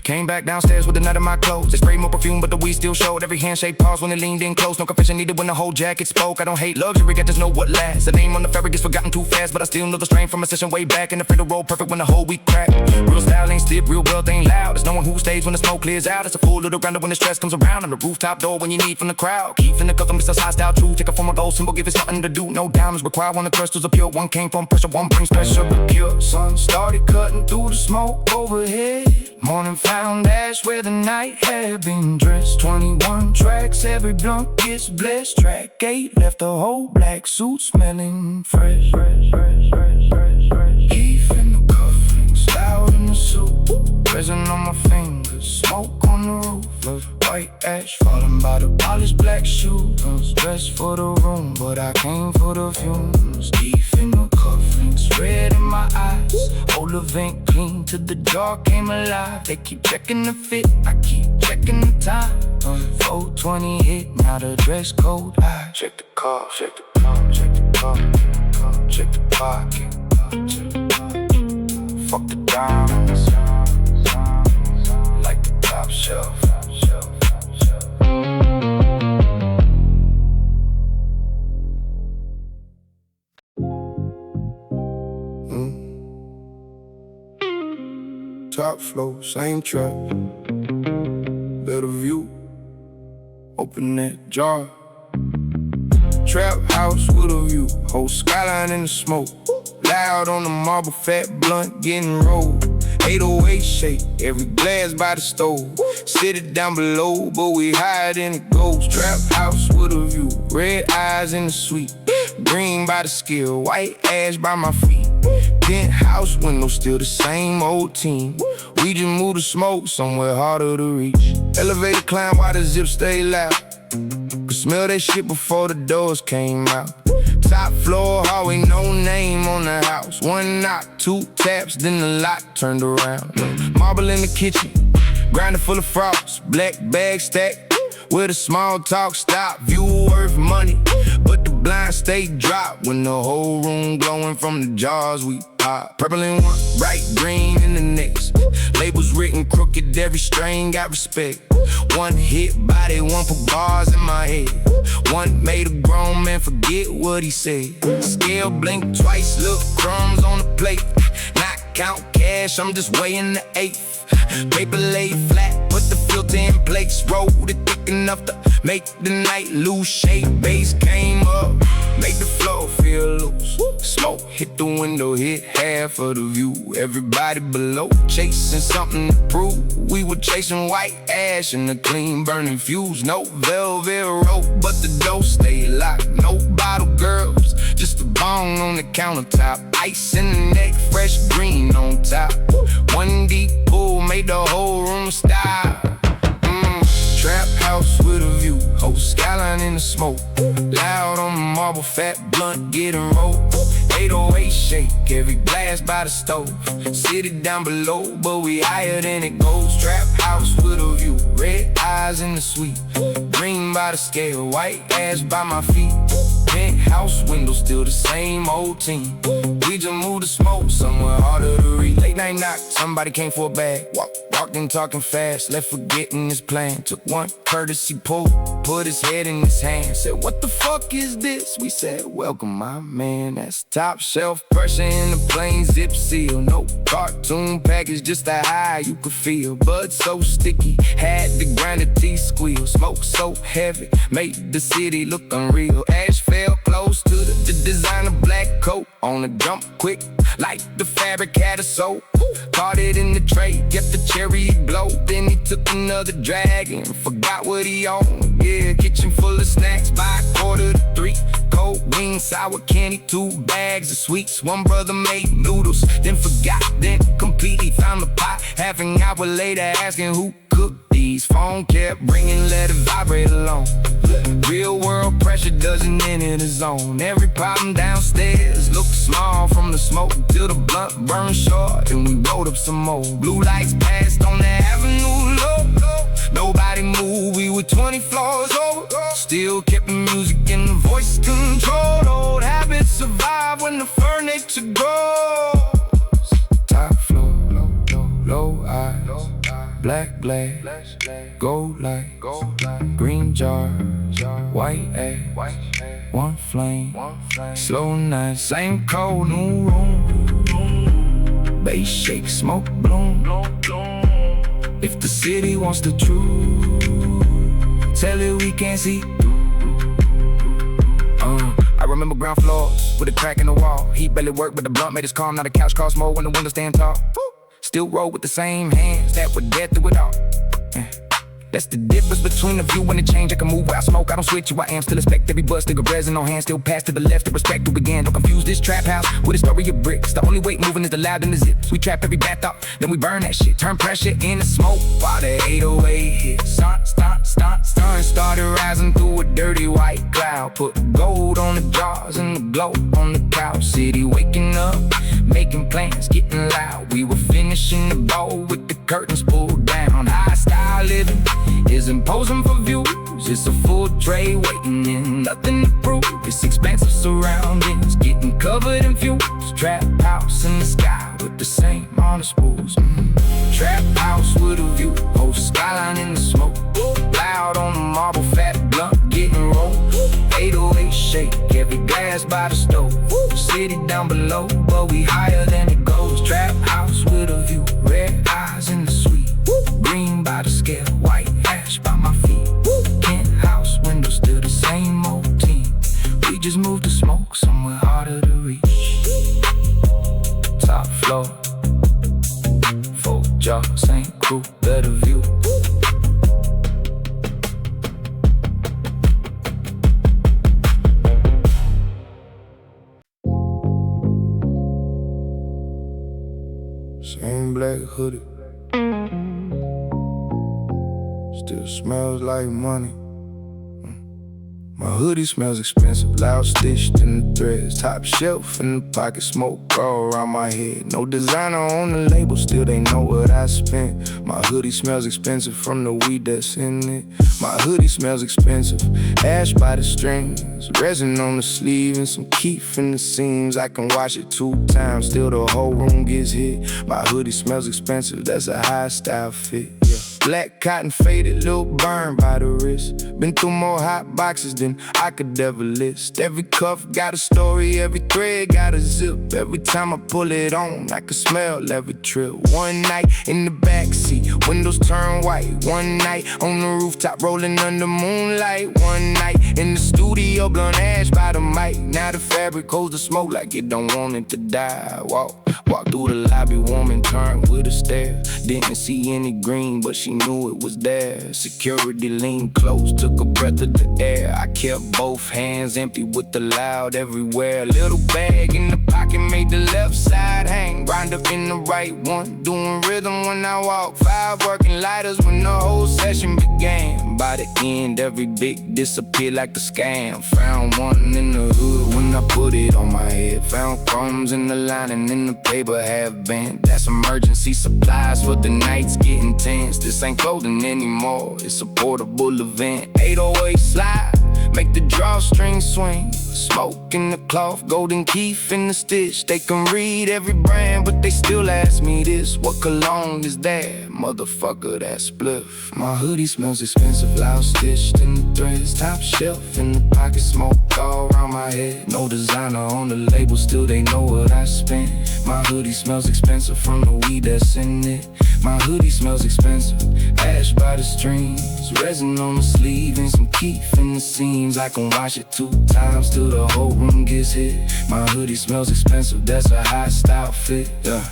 Came back downstairs with the nut of my clothes. They sprayed more perfume, but the weed still showed. Every handshake paused when it leaned in close. No confession needed when the whole jacket spoke. I don't hate luxury, I just know what lasts. The name on the fabric gets forgotten too fast, but I still know the strain from a session way back. And the fatal roll perfect when the whole week crack. Real style ain't stiff, real wealth ain't loud. There's no one who stays when the smoke clears out. It's a full little grounder when the stress comes around. On the rooftop door when you need from the crowd. Keep in the Cufflinks, that's Highstyle true. Take a form of gold symbol, give it something to do. No diamonds required when the crystals are pure. One came from pressure, one brings pressure but pure. Sun started cutting through the smoke overhead. Morning found ash where the night had been dressed. 21 tracks, every blunt gets blessed. Track 8 left the whole black suit smelling fresh. Kief in the cufflinks, loud in the suit. Resin on my fingers, smoke on the roof. White ash falling by the polished black shoes. Dressed for the room, but I came for the fumes. Kief in the cufflinks, red in my eyes. Hold the vent clean till the jar came alive. They keep checking the fit, I keep checking the time. 420 hit, now the dress code high. Check the car, check the car, check the car, check the pocket, check the pocket. Fuck the diamonds, like the top shelf. Top floor, same trap. Better view. Open that jar. Trap house with a view. Whole skyline in the smoke. Loud on the marble, fat blunt getting rolled. 808 shake, every glass by the stove. Sit it down below, but we higher than it goes. Trap house with a view. Red eyes in the suite. Green by the skill, white ash by my feet. Penthouse window, still the same old team. We just moved the smoke somewhere harder to reach. Elevator climb while the zip stay loud. Could smell that shit before the doors came out. Top floor hallway, no name on the house. 1 knock, 2 taps, then the lock turned around. Marble in the kitchen, grinder full of frost. Black bag stacked with a small talk stop. View worth money, but the blind stay dropped. When the whole room glowing from the jars we pop. Purple in one, bright green in the next. Labels written crooked, every strain got respect. One hit body, one for bars in my head. One made a grown man forget what he said. Scale blink twice, look crumbs on the plate. Not count cash, I'm just weighing the eighth. Paper laid flat, put the filter in place. Rolled it thick enough to make the night lose shape. Bass came up, make the floor feel loose. Smoke hit the window, hit half of the view. Everybody below chasing something to prove. We were chasing white ash and a clean burning fuse. No velvet rope, but the door stayed locked. No bottle girls, just a bong on the countertop. Ice in the neck, fresh green on top. One deep pool made the whole room stop. Trap house with a view, whole skyline in the smoke. Loud on the marble, fat blunt getting rolled. 808 shake, every glass by the stove. City down below, but we higher than it goes. Trap house with a view, red eyes in the suite. Green by the scale, white ash by my feet. Penthouse windows, still the same old team. We just moved the smoke somewhere harder to reach. Late night knock, somebody came for a bag. Walked in talking fast, left forgetting his plan. Took one courtesy pull, put his head in his hand. Said, what the fuck is this? We said, welcome my man. That's top shelf pressure in the plain zip seal. No cartoon package, just a high you could feel. Bud so sticky, had to grind the teeth squeal. Smoke so heavy, made the city look unreal. Ash fell close to the designer black coat. On a jump quick, like the fabric had a soap. Caught it in the tray, kept the cherry glow. Then he took another drag and forgot what he owned. Yeah, kitchen full of snacks by 2:45. Cold wings, sour candy, 2 bags of sweets. One brother made noodles, then forgot, then completely found the pot. Half an hour later asking who cooked these. Phone kept ringing, let it vibrate alone. Real world pressure doesn't enter the zone. Every problem downstairs looked small from the smoke till the blunt burned short and we rolled up some more. Blue lights passed on the avenue low. Nobody moved, we were 20 floors over. Still kept the music and the voice controlled. Old habits survive when the furniture grows. Top floor, low eyes, black glass, gold light, green jar, white ash, one flame, slow night, same cold, new room. Bass shake, smoke bloom. If the city wants the truth, tell it we can't see through. I remember ground floors with a crack in the wall. Heat barely worked, but the blunt made us calm. Now the couch costs more when the windows stand tall. Still roll with the same hands that were dead through it all. That's the difference between the view and the change. I can move where I smoke, I don't switch who I am. Still expect every buzz, still resin on hand. Still pass to the left, the respect to begin. Don't confuse this trap house with a story of bricks. The only weight moving is the loud and the zips. We trap every bad thought, then we burn that shit. Turn pressure into smoke while the 808 hits. Sun started rising through a dirty white cloud. Put gold on the jars and the glow on the couch. City waking up, making plans, getting loud. We were finishing the bowl with the curtains pulled down. Highstyle living is imposing for views. It's a full tray waiting and nothing to prove. It's expansive surroundings, getting covered in fumes. Trap house in the sky with the same honest rules. Trap house with a view, whole skyline in the smoke. Loud on the marble, fat blunt getting rolled. 808 shake, every glass by the stove. City down below, but we higher than it goes. Trap house with a view, red eyes in the suite. Green by the scale, white ash by my feet. Penthouse windows, still the same old team. We just moved the smoke somewhere harder to reach. Top floor, 4 jars, same crew, better view. Same black hoodie, still smells like money. My hoodie smells expensive, loud stitched in the threads. Top shelf in the pocket, smoke all around my head. No designer on the label, still they know what I spent. My hoodie smells expensive from the weed that's in it. My hoodie smells expensive, ash by the strings. Resin on the sleeve and some Kief in the seams. I can wash it 2 times, still the whole room gets hit. My hoodie smells expensive, that's a Highstyle fit, yeah. Black cotton faded, little burn by the wrist. Been through more hotboxes than I could ever list. Every cuff got a story, every thread got a zip. Every time I pull it on, I can smell every trip. One night in the backseat, windows turn white. One night on the rooftop, rolling under moonlight. One night in the studio, blunt ash by the mic. Now the fabric holds the smoke like it don't want it to die. Walk through the lobby, woman turned with a stare. Didn't see any green, but she knew it was there. Security leaned close, took a breath of the air. I kept both hands empty with the loud everywhere. Little bag in the pocket made the left side hang. Grind up in the right one, doing rhythm when I walk. 5 working lighters when the whole session began. And by the end, every big disappeared like a scam. Found one in the hood when I put it on my head. Found crumbs in the lining in the paper half bent. That's emergency supplies for the nights getting tense. This ain't clothing anymore, it's a portable event. 808 slide, make the drawstring swing. Smoke in the cloth, golden Kief in the stitch. They can read every brand, but they still ask me this: what cologne is that? Motherfucker, that spliff. My hoodie smells expensive, loud stitched in the threads. Top shelf in the pocket, smoke all around my head. No designer on the label, still they know what I spent. My hoodie smells expensive from the weed that's in it. My hoodie smells expensive, ash by the streams. Resin on the sleeve and some Kief in the seams. I can wash it 2 times till the whole room gets hit. My hoodie smells expensive, that's a Highstyle fit, yeah.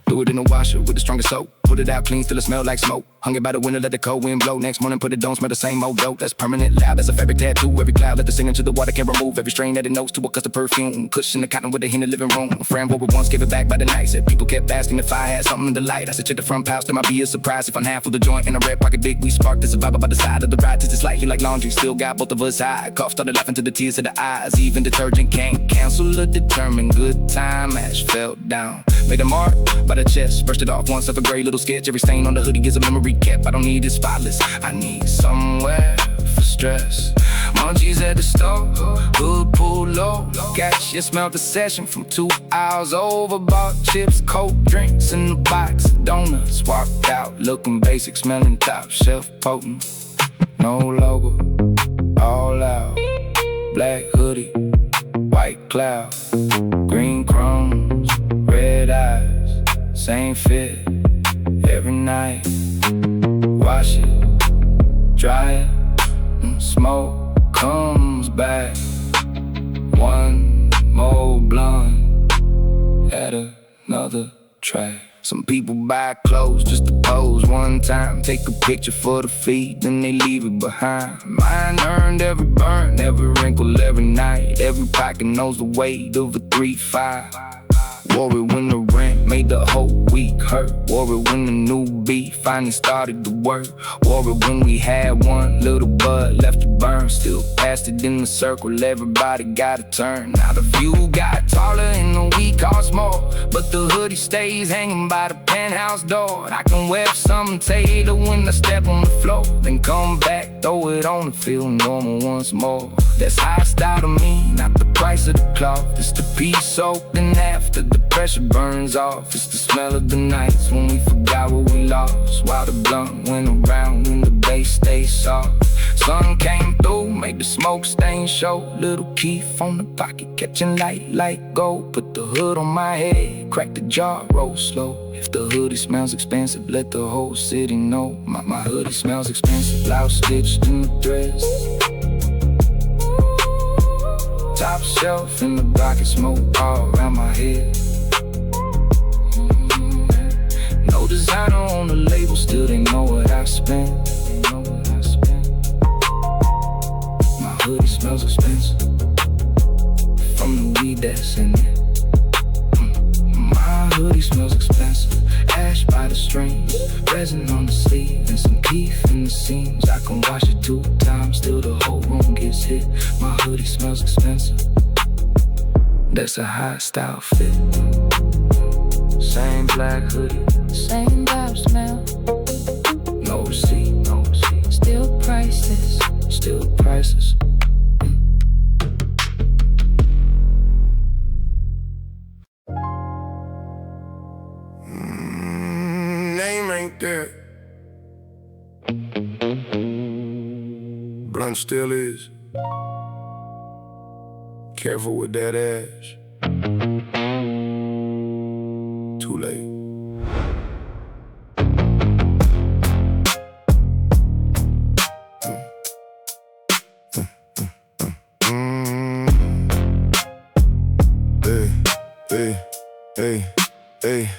Threw it in the washer with the strongest soap. Put it out clean, still it smell like smoke. Hung it by the window, let the cold wind blow. Next morning, put it don't smell the same old dope. That's permanent loud, that's a fabric tattoo. Every cloud, let the sing into the water can remove every strain that it knows to a custom perfume. Cushion the cotton with the in the living room. A friend wore it once, gave it back by the night. Said people kept asking if I had something to light. I said check the front pouch, there might be a surprise if I'm half of the joint in a red pocket big. We sparked this vibe by the side of the ride. Just slightly like laundry, still got both of us high. Cough started laughing to the tears of the eyes. Even detergent can't cancel a determined good time. Ash fell down, made a mark by the chest, brushed it off once of a gray little sketch. Every stain on the hoodie gives a memory kept. I don't need it spotless, I need somewhere for stress. Munchies at the store, hood pull low. Got you smelled the session from 2 hours over. Bought chips, cold drinks, in the box of donuts. Walked out looking basic, smelling top shelf potent. No logo, all out. Black hoodie, white cloud. Green crumbs, red eyes. Same fit every night. Wash it, dry it, smoke comes back. One more blunt at another track. Some people buy clothes just to pose one time. Take a picture for the feed, then they leave it behind. Mine earned every burn, every wrinkle, every night. Every pocket knows the weight of a 3-5. Wore it when the rent made the whole week hurt. Wore it when the new beat finally started to work. Wore it when we had one little bud left to burn. Still passed it in the circle, everybody got a turn. Now the view got taller and the weed cost more, but the hoodie stays hanging by the penthouse door. I can wear something tailored when I step on the floor, then come back, throw it on and feel normal once more. That's Highstyle to me, not the price of the cloth. It's the piece soaked in after the pressure burns off. It's the smell of the nights when we forgot what we lost, while the blunt went around when the bass stayed soft. Sun came through, made the smoke stain show. Little Kief on the pocket, catching light like gold. Put the hood on my head, crack the jar, roll slow. If the hoodie smells expensive, let the whole city know. My hoodie smells expensive, loud stitched in the threads. Top shelf in the pocket, smoke all around my head. No designer on the label, still they know what I spent. My hoodie smells expensive from the weed that's in it. My hoodie smells expensive, ash by the strings. Resin on the sleeve and some Kief in the seams. I can wash it 2 times, still the whole room gets hit. My hoodie smells expensive, that's a Highstyle fit. Same black hoodie, same vibe smell. No receipt, no receipt. Still priceless, still priceless. Name ain't there. Blunt still is. Careful with that ash. Too late. Hey,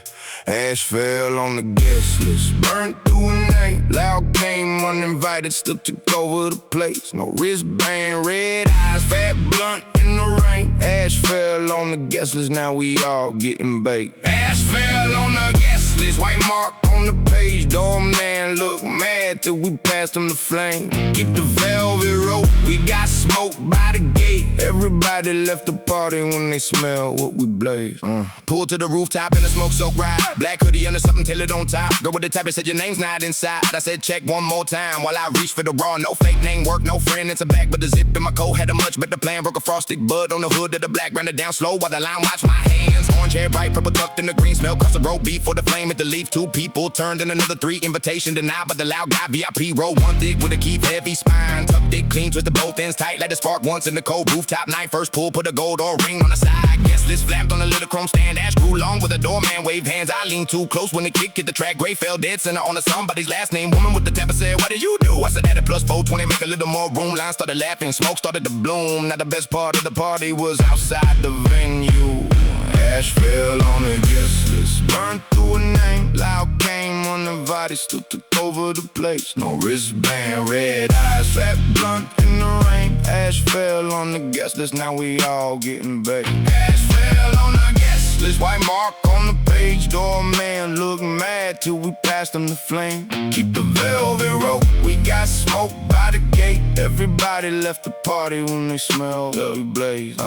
ash fell on the guest list. Burned through a night, loud came uninvited, still took over the place. No wristband, red eyes, fat blunt in the rain. Ash fell on the guest list, now we all getting baked. Ash fell on the guest list, white mark on the page. Doorman look mad till we passed him the flame. Keep the velvet rope, we got smoke by the gate. Everybody left the party when they smell what we blaze. Pulled to the rooftop in a smoke soak ride. Black hoodie under something till it on top. Girl with the tablet said your name's not inside. I said check one more time while I reach for the raw. No fake name work, no friend, it's a back. But the zip in my coat had a much better plan. Broke a frosted bud on the hood of the black. Ran it down slow while the line watched my hands. Orange hair bright, purple tucked in the green. Smell cross the road, beef for the flame at the leaf. Two people turned in another three. Invitation denied by the loud guy. VIP roll one thick with a Kief heavy spine. Tucked it clean, twisted both ends tight. Let it spark once in the cold rooftop night. First pull, put a gold or ring on the side. Guest list flapped on a little chrome stand. Ash grew long with a doorman wave hands. I leaned too close when the kick hit the track. Gray fell dead center on somebody's last name. Woman with the temper said, what do you do? I said at a plus 420, make a little more room. Line started laughing, smoke started to bloom. Now the best part of the party was outside the venue. Ash fell on the guest list, burned through a name. Loud came uninvited, still took over the place. No wristband, red eyes, fat blunt in the rain. Ash fell on the guest list, now we all getting baked. Ash fell on the guest list, white mark on the page. Doorman looked mad till we passed him the flame. Keep the velvet rope, we got smoke by the gate. Everybody left the party when they smelled what we blaze.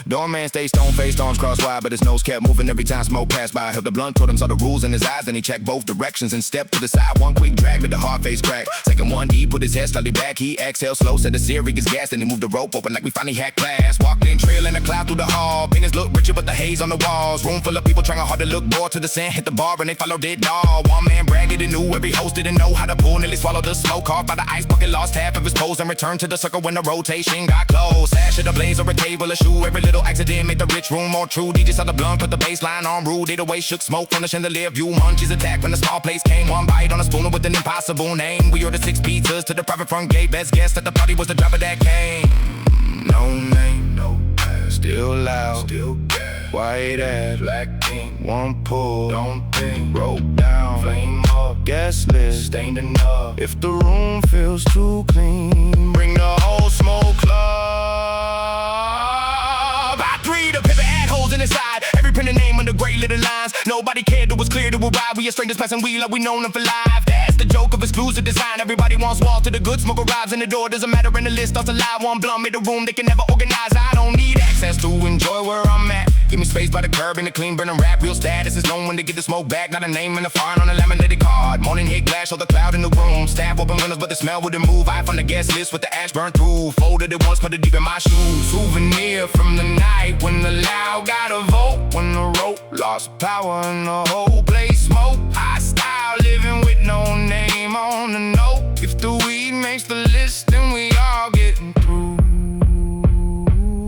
Doorman stayed stone-faced, arms crossed wide, but his nose kept moving every time smoke passed by. Held the blunt toward him, saw the rules in his eyes, then he checked both directions and stepped to the side. One quick drag, made the hard face crack. Second one, he put his head slightly back. He exhaled slow, said the serious gas, then he moved the rope open like we finally had class. Walked in, trailing a cloud through the hall. Paintings look richer, but the haze on the walls. Room full of people trying hard to look bored to the scent. Hit the bar and they followed it all. One man bragged it and knew every host didn't know how to pull. Nearly swallowed the smoke off by the ice bucket. Lost half of his pose and returned to the circle when the rotation got close. Sash at a blaze or a table, a shoe. Every little accident made the rich room more true. DJ saw the blunt, put the baseline on rude. Either way, shook smoke from the chandelier view. Munchies attacked when the small place came. One bite on a spoon with an impossible name. We ordered 6 pizzas to the private front gate. Best guest at the party was the driver that came. No name, no pass, still loud, still gas. White ass, black ink, one pull, don't think, rope down, flame up, guest list, stained enough. If the room feels too clean, bring the whole smoke club. I 3 to pivot, add holes in the side. Every printed name under gray little lines. Nobody cared, it was clear to arrive. We are strangers passing wheel like we known them for life. That's the joke of exclusive design. Everybody wants wall to the good smoke arrives in the door. Doesn't matter in the list, starts alive. One blunt made a room they can never organize. I don't need access to enjoy where I'm at. Give me space by the curb in the clean burning rap. Real status is known when to get the smoke back. Not a name in the fine on a laminated card. Morning hit glass, show the cloud in the room. Staff open windows, but the smell wouldn't move. I from the guest list with the ash burned through. Folded it once, put it deep in my shoes. Souvenir from the night when the loud got a vote. When the rope lost power and the whole place smoke. Highstyle living with no name on the note. If the weed makes the list, then we all getting through.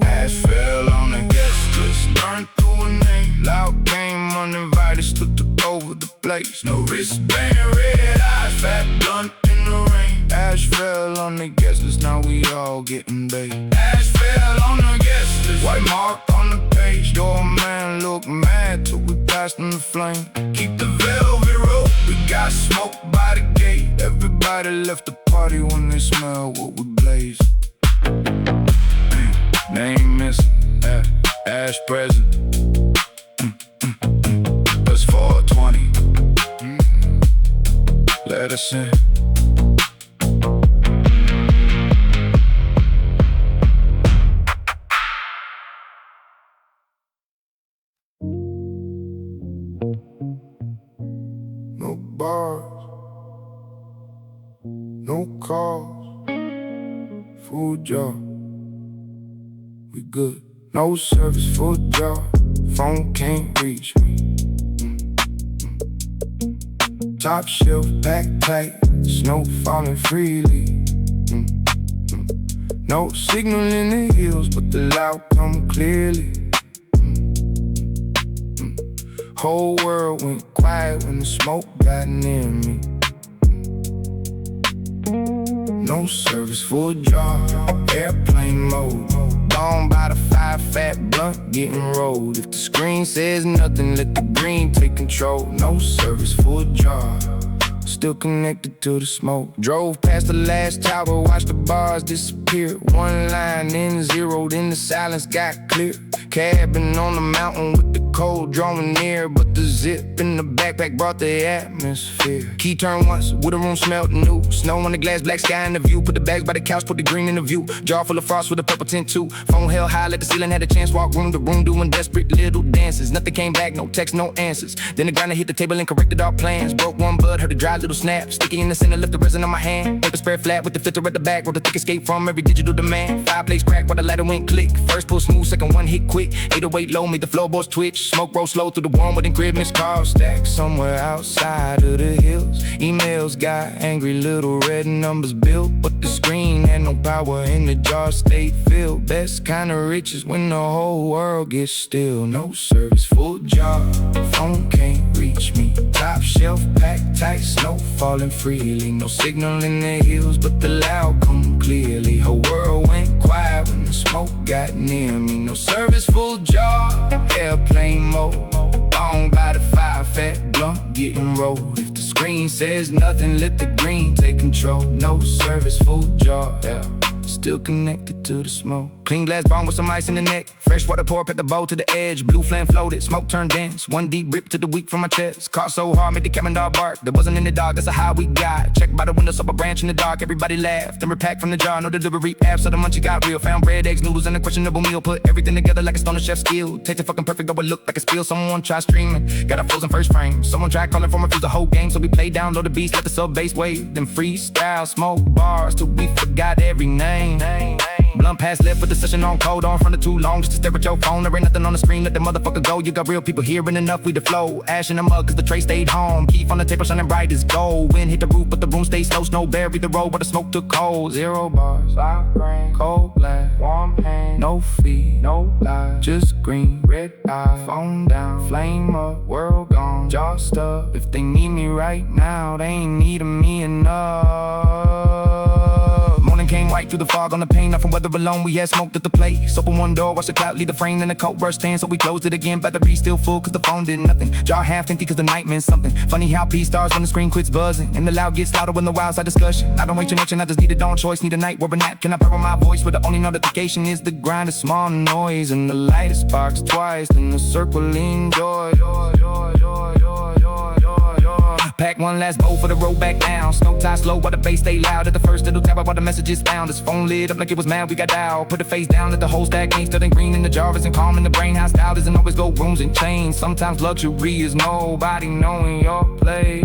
Ash fell on the guest list, burned through a name. Loud came uninvited, still took over the place. No wristband, red eyes, fat blunt in the rain. Ash fell on the guest list, now we all getting baked. Ash fell on the guest list, white mark on the page. Doorman looked mad till we passed in the flame. Keep the velvet rope, we got smoke by the gate. Everybody left the party when they smell what we blaze. Name missing, ash present. Plus 420. Let us in. No bars, no calls, food jar. We good. No service, food jar. Phone can't reach me. Top shelf, pack tight. Snow falling freely. No signal in the hills, but the loud come clearly. Whole world went quiet when the smoke got near me. No service, full jar, airplane mode. Gone by the 5 fat blunt getting rolled. If the screen says nothing, let the green take control. No service, full jar. still connected to the smoke. Drove past the last tower, watched the bars disappear. One line, then zero, then the silence got clear. Cabin on the mountain with the cold drawing near, but the zip in the backpack brought the atmosphere. Key turned once, with the room smelled new. Snow on the glass, black sky in the view. Put the bags by the couch, put the green in the view. Jar full of frost with a purple tint too. Phone held high, let the ceiling had a chance. Walk room to room, doing desperate little dances. Nothing came back, no text, no answers. Then the grinder hit the table and corrected our plans. Broke one bud, heard a dry little snap. Sticky in the center, left the resin on my hand. Paper spread flat with the filter at the back. Wrote the thick escape from every digital demand. Fireplace crack while the ladder went click. First pull smooth, second one hit quick. 808 low, made the floorboards twitch. Smoke roll slow through the warm with crib. Missed call stacked somewhere outside of the hills. Emails got angry, little red numbers built, but the screen had no power and the jar stayed filled. Best kind of riches when the whole world gets still. No service, full jar, phone can't reach me. Top shelf packed tight, snow falling freely. No signal in the hills, but the loud come clearly. Her world went quiet when the smoke got near me. No service, full jar, airplane mode. Bong by the fire, fat blunt getting rolled. If the screen says nothing, let the green take control. No service, full jar, yeah. Still connected to the smoke. Clean glass bong with some ice in the neck. Fresh water pour up at the bowl to the edge. Blue flame floated, smoke turned dense. One deep rip to the weak from my chest. Caught so hard, made the cabin dog bark. That wasn't in the dog, that's a high we got. Check by the window, saw a branch in the dark. Everybody laughed, then repacked from the jar. No delivery app, so the munchie got real. Found bread, eggs, noodles, and a questionable meal. Put everything together like a stoner chef's skill. Tasted fucking perfect, though it looked like a spill. Someone tried streaming, got a frozen first frame. Someone tried calling for refuse the whole game. So we played down, load the beats, let the sub bass wave. Then freestyle, smoke bars till we forgot every name. Blunt pass left with the session on cold on front of too long just to stare at your phone. There ain't nothing on the screen, let the motherfucker go. You got real people hearing enough, we the flow. Ash in the mug cause the tray stayed home. Kief on the table shining bright as gold. Wind hit the roof but the room stayed slow. Snow buried the road but the smoke took hold. 0 bars, soft grain, cold glass, warm hand. No fee, no lie, just green, red eye. Phone down, flame up, world gone, jaw stuck. If they need me right now, they ain't needing me enough. Came white through the fog on the pain, not from weather alone. We had smoked at the place. Open one door, watch the cloud leave the frame, then the coat burst in, so we closed it again. Battery still full cause the phone did nothing. Jar half empty cause the night meant something. Funny how P stars when the screen quits buzzing, and the loud gets louder when the wild side discussion. I don't wait too much and I just need a dawn choice. Need a night where a nap can I power my voice, where the only notification is the grind of small noise, and the light is sparks twice, then the circle enjoy. Pack one last bowl for the road back down. Snow tie slow while the bass stay loud. At the first little tap while the messages found. His phone lit up like it was mad, we got dialed. Put the face down, let the whole stack ain't still in green. In the jar isn't calm in the brain. Highstyle doesn't always go rooms and chains. Sometimes luxury is nobody knowing your play.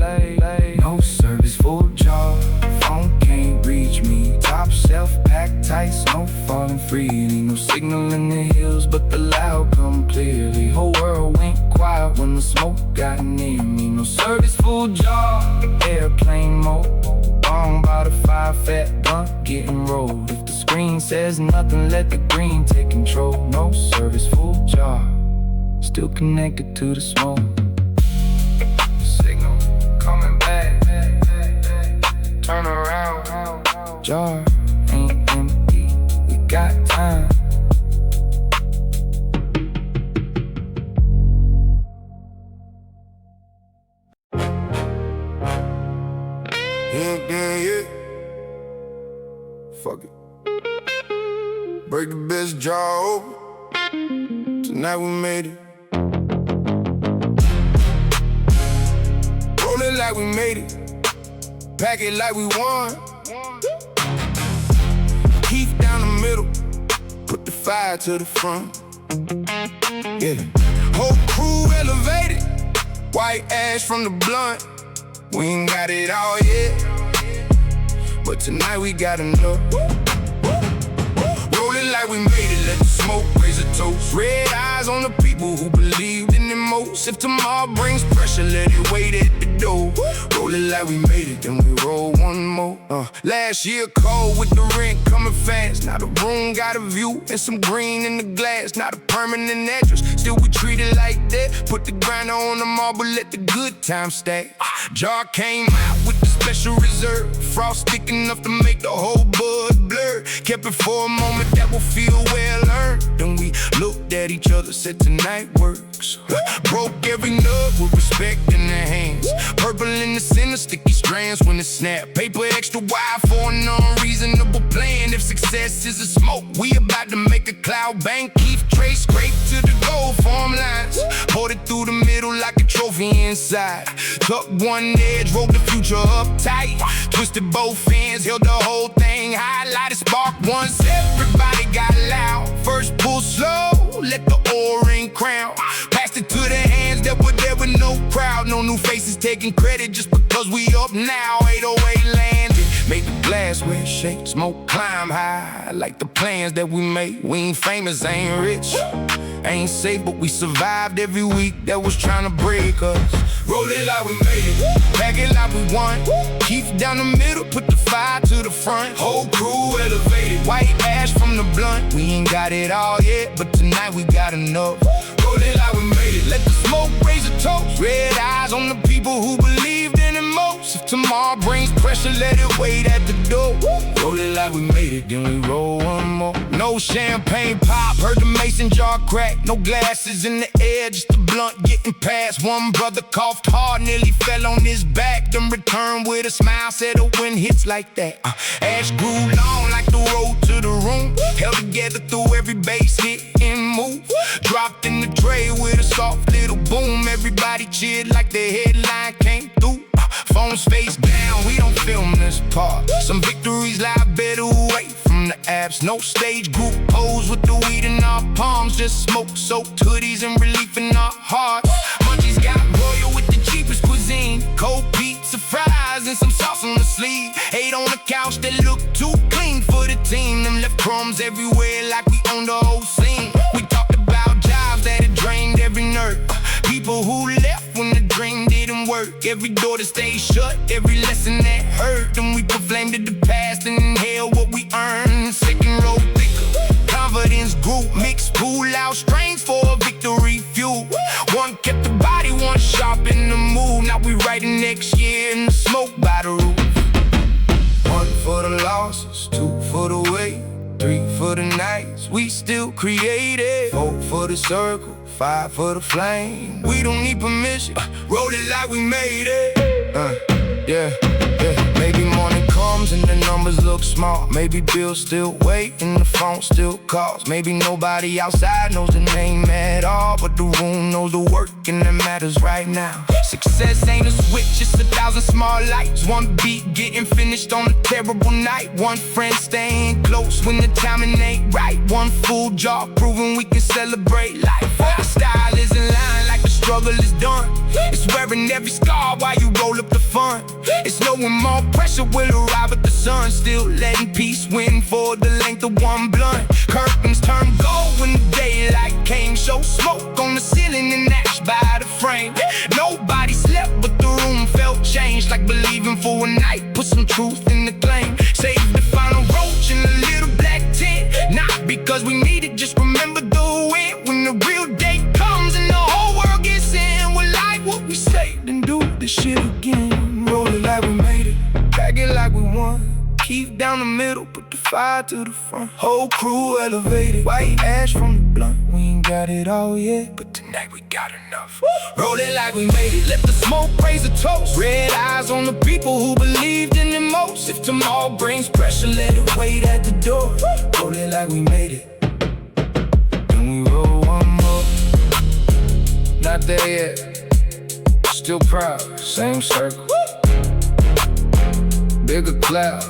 No service, full jar, phone can't reach me. Top shelf packed tight, snow falling freely. No signal in the hills but the loud come clearly. Whole world went quiet when the smoke got near me. No service, full jar, airplane mode. Bong by the fire, fat blunt getting rolled. If the screen says nothing, let the green take control. No service, full jar, still connected to the smoke. Signal coming back, turn around. Jar ain't empty, we got time. Yeah. Fuck it. Break the best jar open. Tonight we made it. Roll it like we made it. Pack it like we won. Kief down the middle. Put the fire to the front. Yeah. Whole crew elevated. White ash from the blunt. We ain't got it all yet, but tonight we got enough. Roll it like we made it, let the smoke raise a toast. Red eyes on the people who believed in the most. If tomorrow brings pressure, let it wait at the door. Roll it like we made it, then we roll one more. Last year cold with the rent coming fast. Now the room got a view and some green in the glass. Not a permanent address, still we treat it like that. Put the grinder on the marble, let the good times stack. Jar came out with the special reserve. Frost thick enough to make the whole bud blur. Kept it for a moment that will feel well earned. Then we Looked at each other, said tonight works. Broke every nut with respect in their hands. Purple in the center, sticky strands when it snap. Paper extra wide for an unreasonable plan. If success is a smoke, we about to make a cloud bang. Kief trace scrape to the gold form lines. Poured it through the middle like a trophy inside. Tucked one edge, rolled the future up tight. Twisted both ends, held the whole thing high. Lighted spark once everybody got loud. First pull slow, let the O-ring crown. Passed it to the hands that were there with no crowd. No new faces taking credit just because we up now. 808 landed, made the glassware shake. Smoke climb high like the plans that we made. We ain't famous, ain't rich, ain't safe, but we survived every week that was trying to break us. Roll it like we made it, pack it like we won. Kief down the middle, put the fire to the front. Whole crew elevated, white ash from the blunt. We ain't got it all yet, but tonight we got enough. Roll it like we made it, let the smoke raise a toast. Red eyes on the people who believed in it most. If tomorrow brings pressure, let it wait at the door. Roll it like we made it, then we roll one more. No champagne pop, heard the mason jar crack. No glasses in the air, just a blunt getting past. One brother coughed hard, nearly fell on his back. Then returned with a smile, said oh, when hits like that. Ash grew long like the road to the room. Held together through every bass hit and move. Dropped in the tray with a soft little boom. Everybody cheered like the headline came through. Phones face down, we don't film this part. Some victories lie better away from the apps. No stage group pose with the weed in our palms. Just smoke-soaked hoodies and relief in our hearts. Munchies got royal with the cheapest cuisine. Cold pizza, fries, and some sauce on the sleeve. Ate on the couch that looked too clean for the team. Them left crumbs everywhere like we owned the whole scene. We talked about jobs that had drained every nerve. People who left when the dream didn't work. Every door that stayed shut, every lesson that hurt. And we proclaimed to the past and inhaled what we earned. Second row thicker, confidence grew. Mixed pool out strains for a victory fuel. One kept the body, one sharp in the mood. Now we writing next year in the smoke by the roof. One for the losses, two for the way, three for the nights we still created. Four for the circle, five for the flame. We don't need permission, roll it like we made it. Yeah. Maybe morning comes and the numbers look small. Maybe bills still wait and the phone still calls. Maybe nobody outside knows the name at all, but the room knows the work and that matters right now. Success ain't a switch, it's 1,000 small lights. One beat getting finished on a terrible night. One friend staying close when the timing ain't right. One full jar proving we can celebrate life. Our style is in line like the struggle is done. It's wearing every scar while you roll up the fun. It's knowing more pressure will arrive at the sun. Still letting peace win for the length of one blunt. Curtains turn gold when the daylight came. Show smoke on the ceiling and ash by the frame. Nobody slept but the room felt changed. Like believing for a night, put some truth in the claim. Save the final roach in a little black tent. Not because we need it, just remember the win. When the real day comes and the whole world gets in, we'll like what we say, then do this shit again. Roll it like we made it, pack it like we won. Kief down the middle, put the fire to the front. Whole crew elevated, white ash from the blunt. We ain't got it all yet, but tonight we got enough. Roll it like we made it, let the smoke raise a toast. Red eyes on the people who believed in it most. If tomorrow brings pressure, let it wait at the door. Roll it like we made it, then we roll one more. Not there yet, still proud, same circle, bigger cloud.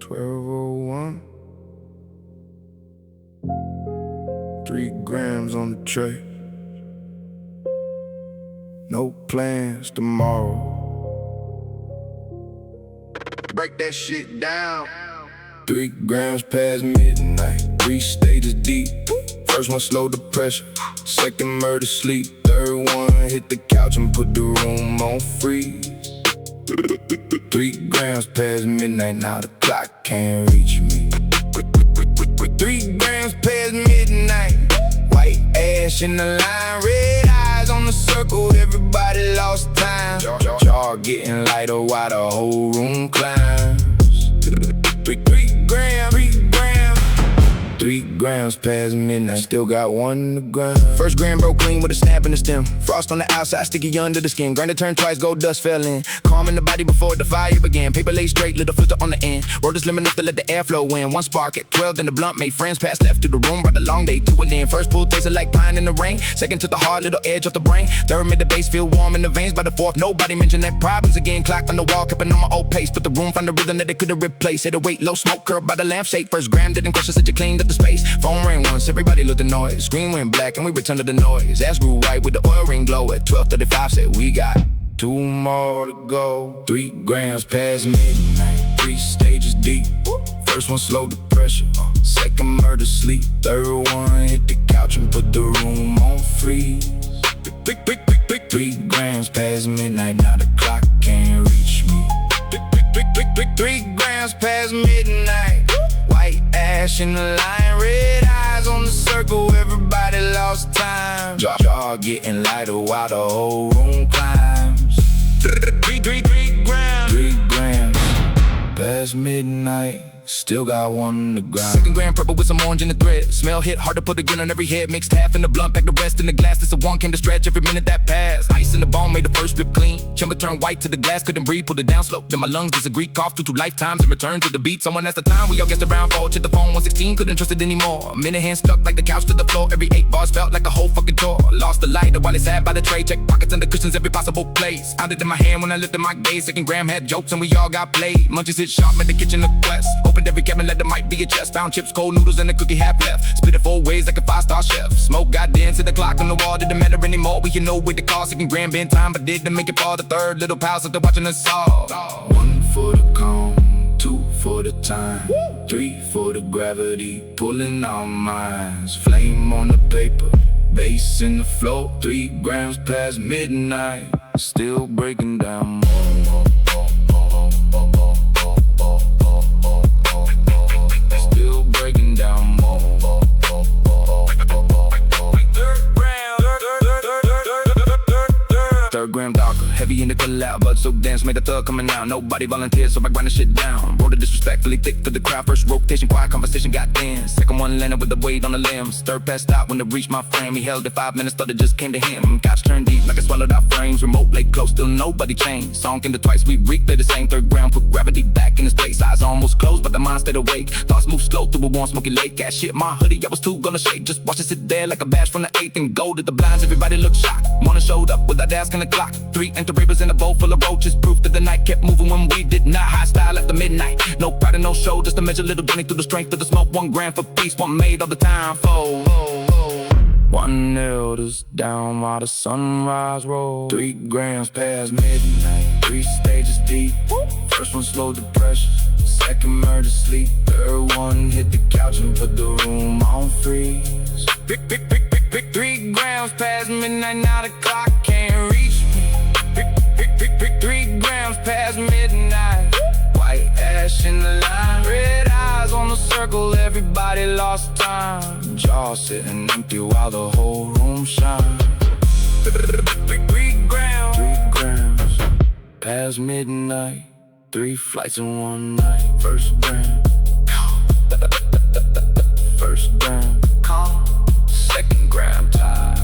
1201, 3 grams on the tray. No plans tomorrow. Break that shit down. 3 grams past midnight, 3 stages deep. First one slow the pressure, second murder sleep. Third one hit the couch and put the room on freeze. 3 grams past midnight, now the clock can't reach me. 3 grams past midnight, white ash in the line, red eyes on the the circle, everybody lost time. Jaw getting lighter while the whole room climbs. 3 grams, 3 grams past midnight, still got 1 in the ground. First gram broke clean with a snap in the stem. Frost on the outside, sticky under the skin. Grinder turned twice, gold dust fell in. Calm in the body before the fire began. Paper laid straight, little filter on the end. Rolled this lemon enough to let the air flow in. One spark at 12, then the blunt made friends pass left through the room. Brought the long day to an end. First pull tasted like pine in the rain. Second took the hard little edge off the brain. Third made the bass feel warm in the veins. By the fourth, nobody mentioned that problems again. Clock on the wall, kept it on my old pace. But the room found the rhythm that it couldn't replace. Hit a weight, low smoke curve by the lampshade. First gram didn't crush us, it cleaned up the space. Phone rang once, everybody looked the noise. Screen went black and we returned to the noise. Ass grew white with the oil ring glow. At 12:35 said we got 2 more to go. 3 grams past midnight, 3 stages deep. First one slowed the pressure, second murder sleep. Third one hit the couch and put the room on freeze. 3 grams past midnight, now the clock can't reach me. 3 grams past midnight, white ash in the line, red eyes on the circle, everybody lost time. Jaw getting lighter while the whole room climbs. 3 grams past midnight, still got 1 on the ground. Second gram purple with some orange in the thread. Smell hit hard to put again on every head. Mixed half in the blunt, pack the rest in the glass. This a one came to stretch every minute that passed. Ice in the bone made the first strip clean. Chamber turned white to the glass, couldn't breathe, pulled it down slow. Then my lungs disagree, coughed through 2 lifetimes and returned to the beat. Someone asked the time, we all guessed around 4. Checked the phone, 116, couldn't trust it anymore. Minute hand stuck like the couch to the floor. Every 8 bars felt like a whole fucking tour. Lost the lighter while it sat by the tray. Checked pockets and the cushions, every possible place. Pounded in my hand when I lifted my gaze. Second gram had jokes and we all got played. Munchies hit sharp, made the kitchen look west. Opened every cabinet, let the mic be a chest. Found chips, cold noodles, and a cookie half left. Split it 4 ways like a 5-star chef. Smoke got dense to the clock on the wall. Didn't matter anymore. We can know with the call. Second gram been time, but didn't make it for the third. Little pals up there watching us all. 1 for the calm, 2 for the time, 3 for the gravity pulling our minds. Flame on the paper, bass in the floor. 3 grams past midnight, still breaking down more. Still breaking down more. Third gram darker, heavy in the collab, but so dense made the thug coming out. Nobody volunteered, so I grind the shit down. Rolled it disrespectfully thick to the crowd. First rotation, quiet conversation got dense. Second one landed with the weight on the limbs. Third passed out when it reached my frame. He held it 5 minutes, thought it just came to him. Couch turned deep like it swallowed our frames. Remote lay close, still nobody changed. Song came to twice, we replay the same. Third ground put gravity back in its place. Eyes almost closed, but the mind stayed awake. Thoughts moved slow through a warm smoky lake. Cat shit, my hoodie, I was too gonna shake. Just watch it sit there like a bash from the 8th and go to the blinds. Everybody looked shocked. Morning showed up without asking the clock. 3 empty papers in a bowl full of roaches. Proof that the night kept moving when we did not. Highstyle after midnight. No pride and no show, just to measure little Johnny through the strength of the smoke. 1 gram for peace, 1 made all the time for. 1 nailed us down while the sunrise rolled. 3 grams past midnight, 3 stages deep. First one slowed the pressure, second murder sleep. Third one hit the couch and put the room on freeze. 3 grams past midnight, now the clock can't reach me. 3 grams past midnight, white ash in the line, red eyes on the circle, everybody lost time. Jaw sitting empty while the whole room shines. 3 grams past midnight, 3 flights in 1 night. First gram, first gram, calm. Second gram, time.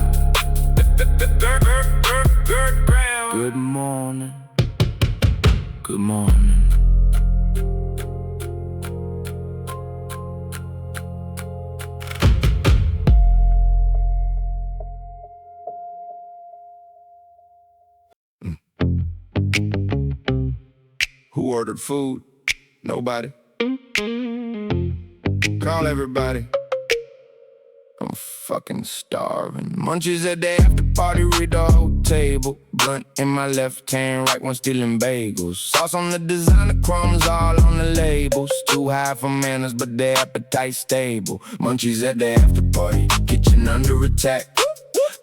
Third gram. Good morning. Good morning. Who ordered food? Nobody. Call everybody. I'm fucking starving. Munchies at the after party, read the whole table. Blunt in my left hand, right one stealing bagels. Sauce on the designer, crumbs all on the labels. Too high for manners, but their appetite stable. Munchies at the after party, kitchen under attack.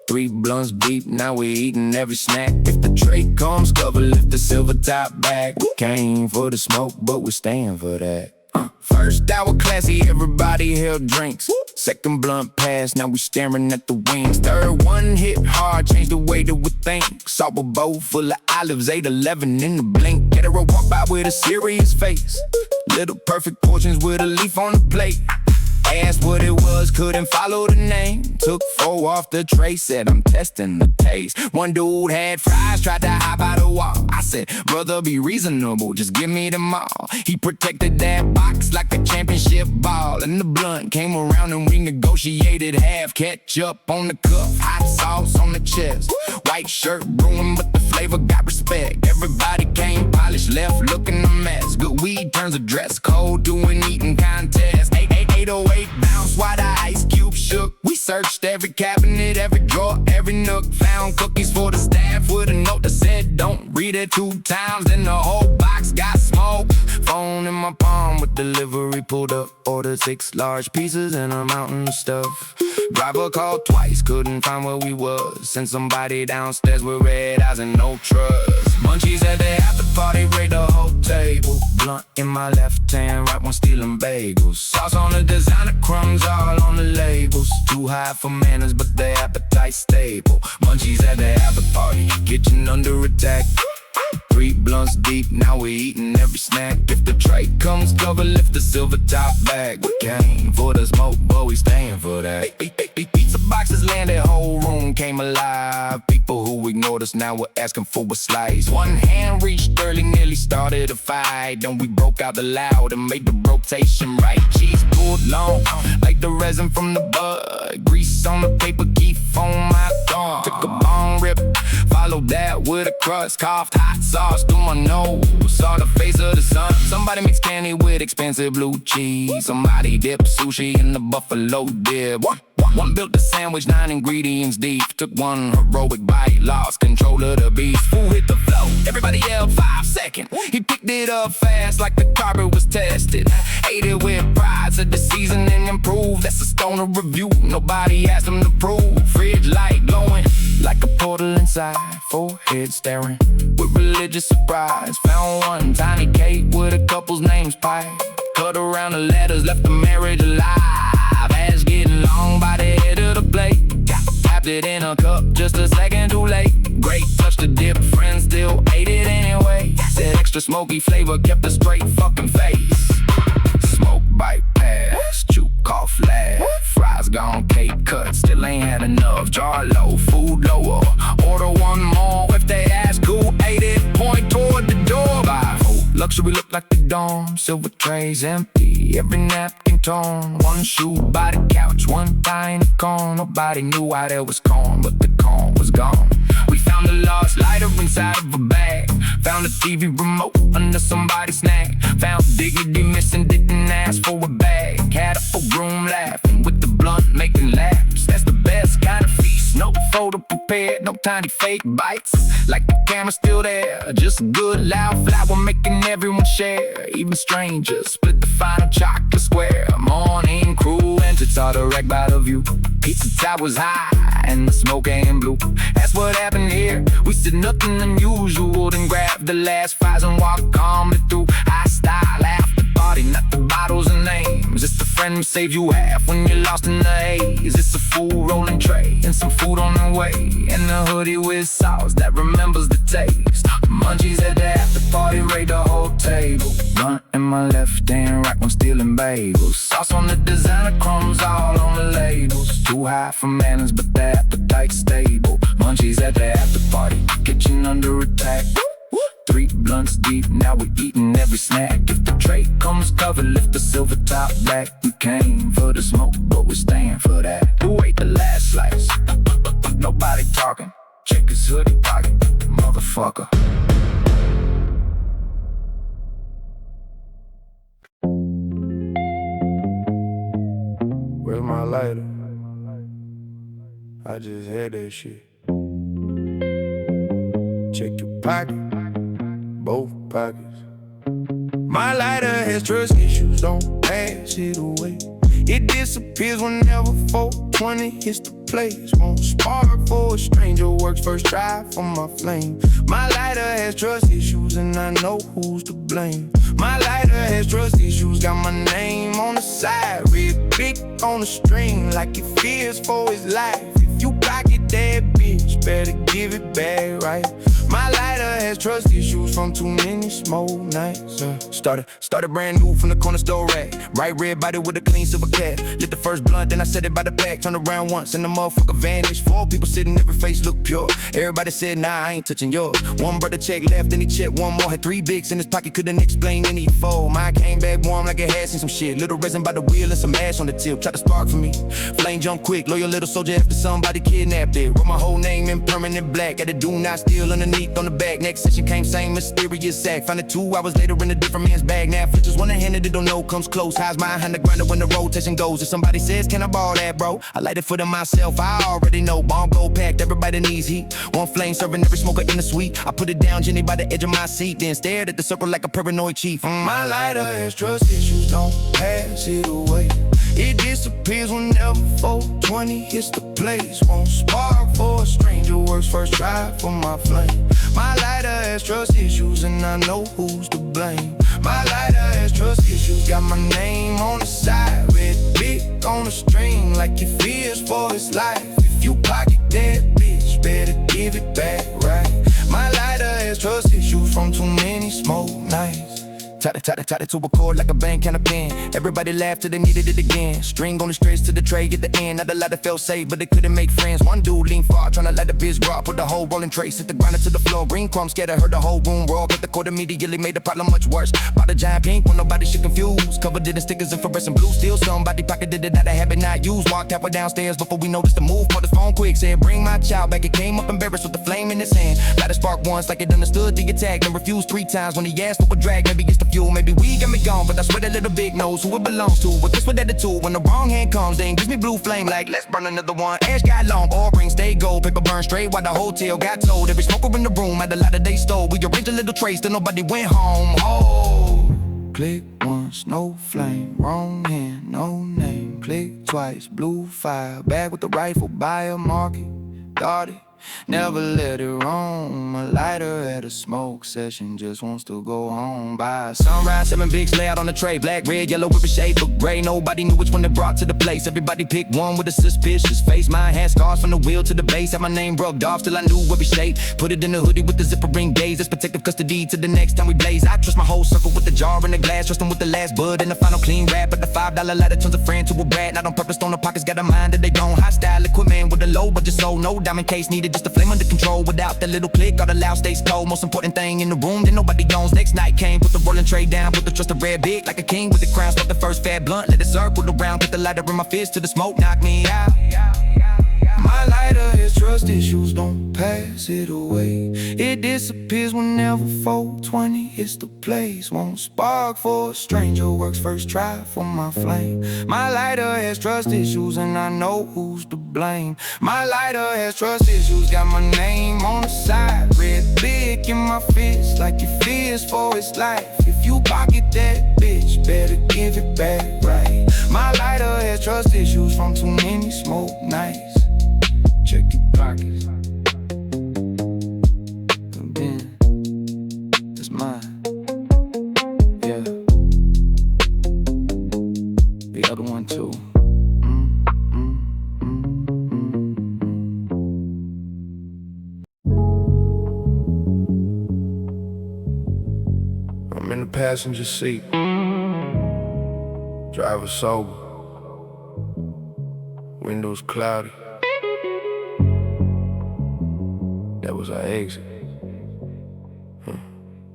3 blunts deep, now we eating every snack. If the tray comes covered, lift the silver top back. We came for the smoke, but we're staying for that. First hour classy, everybody held drinks. Second blunt pass, now we staring at the wings. Third one hit hard. car, changed the way that we think. Saw a bowl full of olives, 8-11 in the blink. Get her a walk by with a serious face. Little perfect portions with a leaf on the plate. Asked what it was, couldn't follow the name. Took 4 off the tray, said I'm testing the taste. One dude had fries, tried to hop out the wall. I said, brother, be reasonable, just give me them all. He protected that box like a championship ball. And the blunt came around and we negotiated half. Ketchup on the cup, hot sauce on the chest. White shirt ruined, but the flavor got respect. Everybody came polished, left looking a mess. Good weed turns a dress code, doing eating contests. 808 bounce while the ice cube shook. We searched every cabinet, every drawer, every nook. Found cookies for the staff with a note that said don't read it 2 times. Then the whole box got smoked. Phone in my palm with delivery pulled up. Ordered 6 large pieces and a mountain of stuff. Driver called twice, couldn't find where we was. Sent somebody downstairs with red eyes and no trust. Munchies at the after party, raid the whole table. Blunt in my left hand, right one stealing bagels. Sauce on the designer, crumbs all on the labels. Too high for manners, but the appetite stable. Munchies at the after party, kitchen under attack. 3 blunts deep, now we eating every snack. If the tray comes covered, lift the silver top bag. We came for the smoke, but we staying for that. Pizza boxes landed, whole room came alive. People who ignored us now were asking for a slice. One hand reached early, nearly started a fight. Then we broke out the loud and made the rotation right. Cheese pulled long, like the resin from the bud. Grease on the paper, Kief on my thumb. Took a bong rip, followed that with a crust. Coughed hot sauce through my nose, saw the face of the sun. Somebody mixed candy with expensive blue cheese. Somebody dipped sushi in the buffalo dip. One built the sandwich, 9 ingredients deep. Took one heroic bite, lost control of the beef. Food hit the flow, everybody yelled 5 seconds. He picked it up fast like the carpet was tested. Ate it with pride, said the seasoning improved. That's a stoner review, nobody asked him to prove. Fridge light glowing like a portal inside. Forehead staring with religious surprise. Found one tiny cake with a couple's names pie. Cut around the letters, left the marriage alive. Ass getting long by the head of the plate. Tapped it in a cup just a second too late. Great touch to dip, friends still ate it anyway. Said extra smoky flavor kept a straight fucking face. Smoke bypass, chew cough last. Fries gone, cake cut, still ain't had enough. Jar low, food lower. Order one more if they ask who ate it. Point toward the door. Buy luxury look like the dorm. Silver trays empty, every napkin torn. One shoe by the couch, one tiny corn. Nobody knew why there was corn, but the corn was gone. We found a lost lighter inside of a bag. Found a TV remote under somebody's snack. Found dignity missing, didn't ask for a bag. Had a full room laughing with the blunt making laughs. That's the best kind of feast. No photo prepared, no tiny fake bites. Like the camera's still there, just a good loud flower making everyone share. Even strangers split the final chocolate square. Morning crew entered, saw the wreck by the view. Pizza top was high and the smoke ain't blue. That's what happened here. We said nothing unusual, then grabbed the last fries and walked calmly through. Highstyle Afterparty, not the bottles and names. It's the friend who saved you half when you're lost in the haze. It's a full rolling tray and some food on the way. And a hoodie with sauce that remembers the taste. Munchies at the afterparty, raid the whole table. Blunt in my left hand, right one stealing bagels. Sauce on the designer, crumbs all on the labels. Too high for manners, but the appetite stable. Munchies at the afterparty, kitchen under attack. 3 blunts deep, now we're eating every snack. If the tray comes covered, lift the silver top back. We came for the smoke, but we're staying for that. Who ate the last slice? Nobody talking. Check his hoodie pocket, motherfucker. Where's my lighter? I just had that shit. Check your pocket, both pockets. My lighter has trust issues, don't pass it away. It disappears whenever 420 hits the place. Won't spark for a stranger, works first try for my flame. My lighter has trust issues and I know who's to blame. My lighter has trust issues, got my name on the side. Real big on the string, like it fears for his life. If you pocket that bitch, give it back right. My lighter has trust issues from too many smoke nights. Started brand new from the corner store rack. Bright red body with a clean silver cap. Lit the first blunt, then I set it by the back. Turned around once and the motherfucker vanished. 4 people sitting, every face look pure. Everybody said, nah, I ain't touching yours. One brother checked left, then he checked one more. Had 3 bigs in his pocket, couldn't explain any fold. Mine came back warm like it had seen some shit. Little resin by the wheel and some ash on the tip. Tried to spark for me. Flame jump quick, loyal little soldier after somebody kidnapped it. Wrote my whole name in permanent black. Got a do not steal underneath on the back. Next session came same mysterious sack. Found it 2 hours later in a different man's bag. Now flitches one-handed, don't know comes close. Highs my hand the grinder when the rotation goes. If somebody says, can I ball that, bro? I light it for them myself, I already know. Bong gold packed, everybody needs heat. One flame serving every smoker in the suite. I put it down gently by the edge of my seat, then stared at the circle like a paranoid chief. My lighter has trust issues, don't pass it away. It disappears whenever 420 hits the place. Won't spark for a stranger, works first try for my flame. My lighter has trust issues and I know who's to blame. My lighter has trust issues, got my name on the side. Red big on the string like it fears for his life. If you pocket that bitch, better give it back right. My lighter has trust issues from too many smoke nights. Tied it to a cord like a bank and a pen. Everybody laughed till they needed it again. String on the stretch to the tray at the end. Not a lot that felt safe, but they couldn't make friends. One dude leaned far, tryna let the biz drop. Put the whole rolling trace, hit the grinder to the floor. Green crumbs scared I heard the whole room roar. Cut the cord immediately, made the problem much worse. Bought a giant pink when nobody should confuse. Covered it in stickers and fluorescent blue. Still somebody pocketed it out of habit not used. Walked halfway downstairs before we noticed the move. Put his phone quick, said bring my child back. It came up embarrassed with the flame in his hand. Light a spark once like it understood the attack. Then refused 3 times when he asked for a drag. Maybe it's the fuel, maybe we got me gone, but I swear that little big knows who it belongs to. With this with attitude, when the wrong hand comes, then gives me blue flame like let's burn another one. Ash got long, all rings stay gold, paper burn straight while the hotel got told. Every smoker in the room had a lot that they stole. We arranged a little trace, then nobody went home. Oh, click once, no flame, wrong hand, no name. Click twice, blue fire, back with the rifle by a market. Thought it, never let it roam. A lighter at a smoke session just wants to go home. By sunrise, 7 bigs lay out on the tray. Black, red, yellow, with a shade of gray. Nobody knew which one they brought to the place. Everybody picked one with a suspicious face. Mine had scars from the wheel to the base. Had my name rubbed off till I knew every shade. Put it in the hoodie with the zipper ring gaze. That's protective custody to the next time we blaze. I trust my whole circle with the jar and the glass. Trust them with the last bud and the final clean rap. But the $5 ladder turns a friend to a brat. Not on purpose, on the pockets, got a mind that they don't. Hostile equipment with a low budget soul. No diamond case needed, just a flame under control. Without that little click, all the loud stays cold. Most important thing in the room that nobody owns. Next night came, put the rolling tray down. Put the trust of red big like a king with the crown. Start the first fat blunt, let it circle around. Put the lighter in my fist till the smoke knock me out. My lighter has trust issues, don't pass it away. It disappears whenever 420 hits the place. Won't spark for a stranger, works first try for my flame. My lighter has trust issues and I know who's to blame. My lighter has trust issues, got my name on the side. Red big in my fist like it fears for its life. If you pocket that bitch, better give it back right. My lighter has trust issues from too many smoke nights. Check your pockets. And then it's mine. Yeah. The other one too. I'm in the passenger seat. Driver sober. Windows cloudy. That was our exit.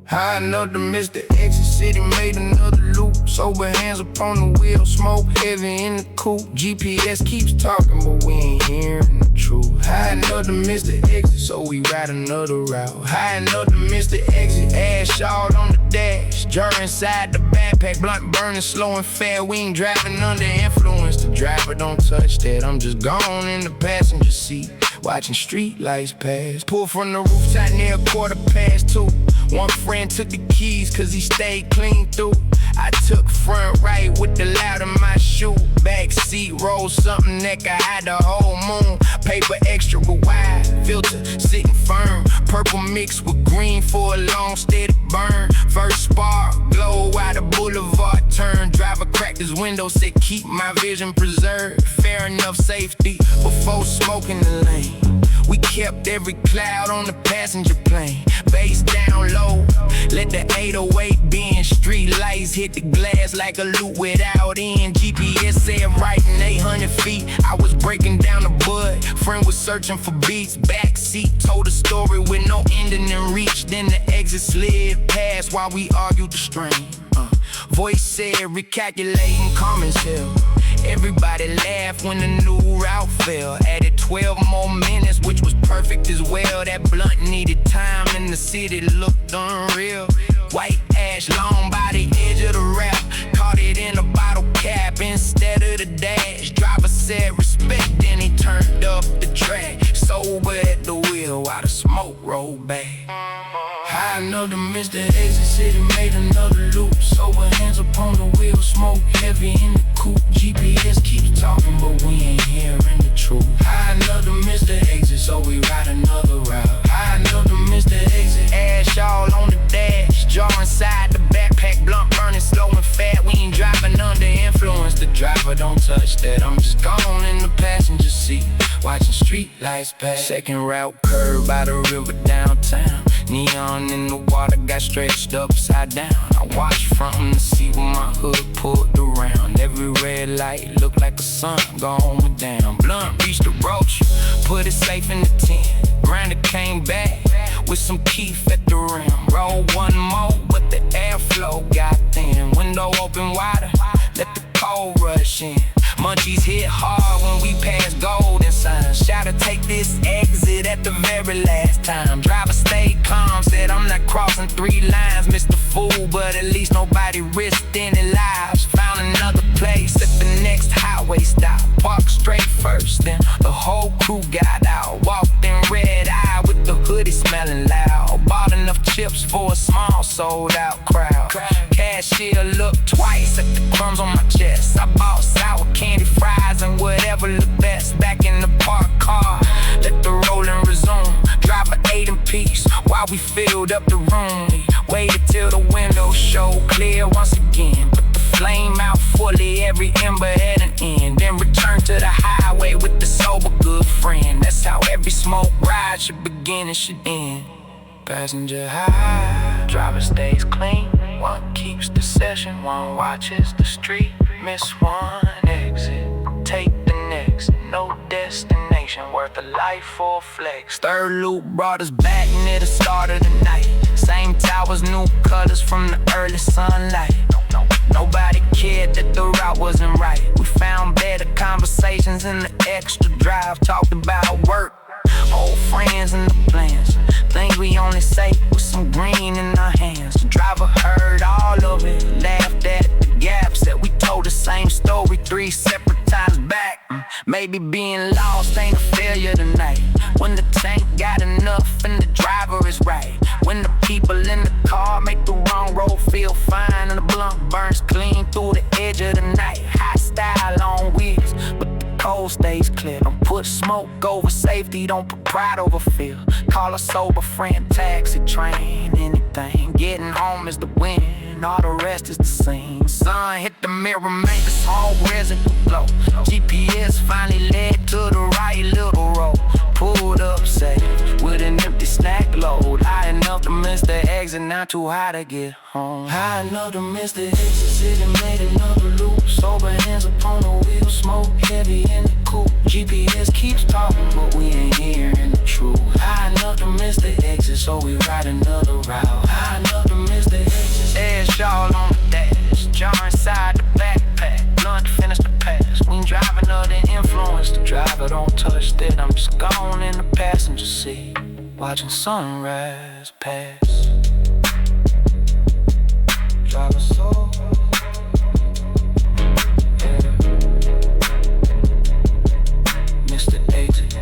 High enough to miss the exit, city made another loop. Sober hands upon the wheel, smoke heavy in the coupe. GPS keeps talking, but we ain't hearing the truth. High enough to miss the exit, so we ride another route. High enough to miss the exit, ass shawled on the dash. Jar inside the backpack, blunt burning, slow and fast. We ain't driving under influence, the driver don't touch that. I'm just gone in the passenger seat, watching street lights pass. Pull from the rooftop near 2:15. One friend took the keys cause he stayed clean through. I took front right with the loud in my shoe. Back seat roll something that could hide the whole moon. Paper extra with wide, filter sitting firm. Purple mixed with green for a long steady burn. First spark, glow out the boulevard turn. Driver cracked his window, said keep my vision preserved. Fair enough safety before smoking the lane. We kept every cloud on the passenger plane. Bass down low, let the 808 bend. Street lights hit the glass like a loop without end. GPS said right in 800 feet. I was breaking down the bud. Friend was searching for beats. Backseat told a story with no ending in reach. Then the exit slid past while we argued the strain. Voice said recalculating, calm as hell. Everybody laughed when the new route fell. Added 12 more minutes, which was perfect as well. That blunt needed time and the city looked unreal. White ash long by the edge of the rap. Caught it in a bottle cap instead of the dash. Driver said respect, then he turned up the track. Sober at the wheel while the smoke rolled back. High enough to miss the exit, city made another loop. Sober hands upon the wheel, smoke heavy in the coupe. GPS keeps talking, but we ain't hearing the truth. High enough to miss the exit, so we ride another route. High enough to miss the exit, ash all on the dash. Jar inside the backpack, blunt burning slow and fat. We ain't driving under influence, the driver don't touch that. I'm just gone in the passenger seat, watching street lights pass. Second route curve by the river downtown. Neon in the water got stretched upside down. I watched from to see where my hood pulled around. Every red light looked like a sun going down. Blunt reached the roach, put it safe in the tent. Grinder came back with some Kief at the rim. Roll one more, but the airflow got thin. Window open wider, let the cold rush in. Munchies hit hard when we passed golden signs. Shout to take this exit at the very last time. Driver stayed calm, said I'm not crossing 3 lines. Missed the fool, but at least nobody risked any lives. Found another place at the next highway stop. Parked straight first, then the whole crew got out. Walked in red eye with the hoodie smelling loud. Bought enough chips for a small sold out crowd. Cashier looked twice at the crumbs on my chest. I bought sour candy, fries, and whatever looked best. Back in the parked car, let the rolling resume. Driver ate in peace while we filled up the room. Waited till the window showed clear once again. Put the flame out fully, every ember had an end. Then returned to the highway with the sober good friend. That's how every smoke ride should begin and should end. Passenger high, driver stays clean. One keeps the session, one watches the street. Miss one exit, take the next. No destination, worth a life for a flex. Third loop brought us back near the start of the night. Same towers, new colors from the early sunlight. Nobody cared that the route wasn't right. We found better conversations in the extra drive. Talked about work, old friends and the plans. Things we only say with some green in our hands. The driver heard all of it, laughed at the gaps that we told the same story 3 separate times back. Maybe being lost ain't a failure tonight. When the tank got enough and the driver is right. When the people in the car make the wrong road feel fine. And the blunt burns clean through the edge of the night. Highstyle on wheels, but the cold stays clear. Don't put smoke over safety, don't put pride over fear. Call a sober friend, taxi, train, anything. Getting home is the win, all the rest is the scene. Sun hit the mirror, make us all residue blow. GPS finally led to the right little road. Pulled up safe with an empty snack load. High enough to miss the exit, not too high to get home. High enough to miss the exit, city made another loop. Sober hands upon the wheel, smoke heavy in the coupe. GPS keeps talking, but we ain't hearing the truth. High enough to miss the exit, so we ride another route. High enough to miss the exit, ash all on the dash. Jar inside the backpack, blunt finish the pass. We ain't driving under influence, the driver don't touch that. I'm just gone in the passenger seat, watching sunrise pass. Driver soul, yeah. Missed the exit,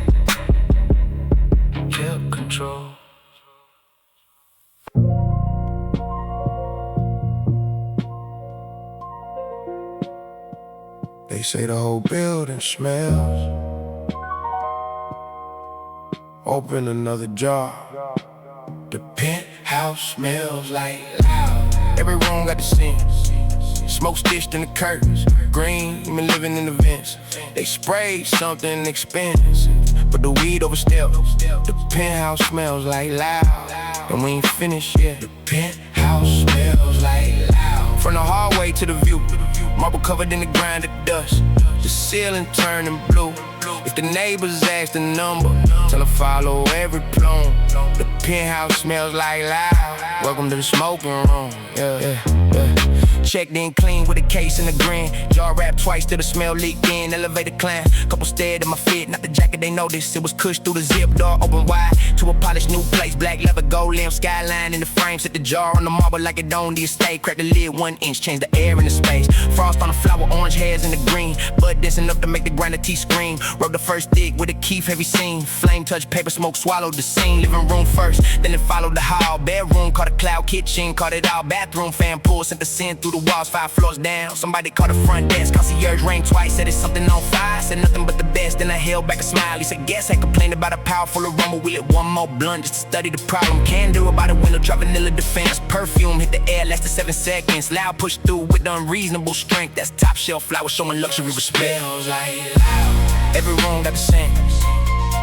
kept control. They say the whole building smells. Open another jar. The penthouse smells like loud. Every room got the scents. Smoke stitched in the curtains. Green, been living in the vents. They sprayed something expensive. but the weed overstepped. The penthouse smells like loud, and we ain't finished yet. The penthouse smells like loud. From the hallway to the view, marble covered in the grind of dust. The ceiling turning blue. If the neighbors ask the number, tell them follow every plume. The penthouse smells like loud. Welcome to the smoking room. Yeah. Checked in clean with a case and a grin. Jaw wrapped twice till the smell leaked in. Elevator climb, couple stared at my fit. Not the jacket they noticed, it was cushed through the zip. Door open wide to a polished new place. Black leather, gold limb, skyline in the frame. Set the jar on the marble like it owned the estate. Crack the lid 1 inch, change the air in the space. Frost on the flower, orange hairs in the green. Bud dense enough to make the grinder tea scream. Rub the first stick with a Kief heavy scene. Flame touch, paper smoke, swallowed the scene. Living room first, then it followed the hall. Bedroom, caught a cloud, kitchen, caught it all. Bathroom, fan pull, sent the sin through the walls. 5 floors down, somebody called the front desk. Concierge rang twice, said it's something on fire. Said nothing but the best, then I held back a smile. He said, guess I complained about a powerful aroma. We lit one more blunt just to study the problem. Candle by the window, drop vanilla defense. Perfume hit the air, lasted 7 seconds. Loud push through with unreasonable strength. That's top shelf flower showing luxury respect. Smells like loud. Every room got the scent.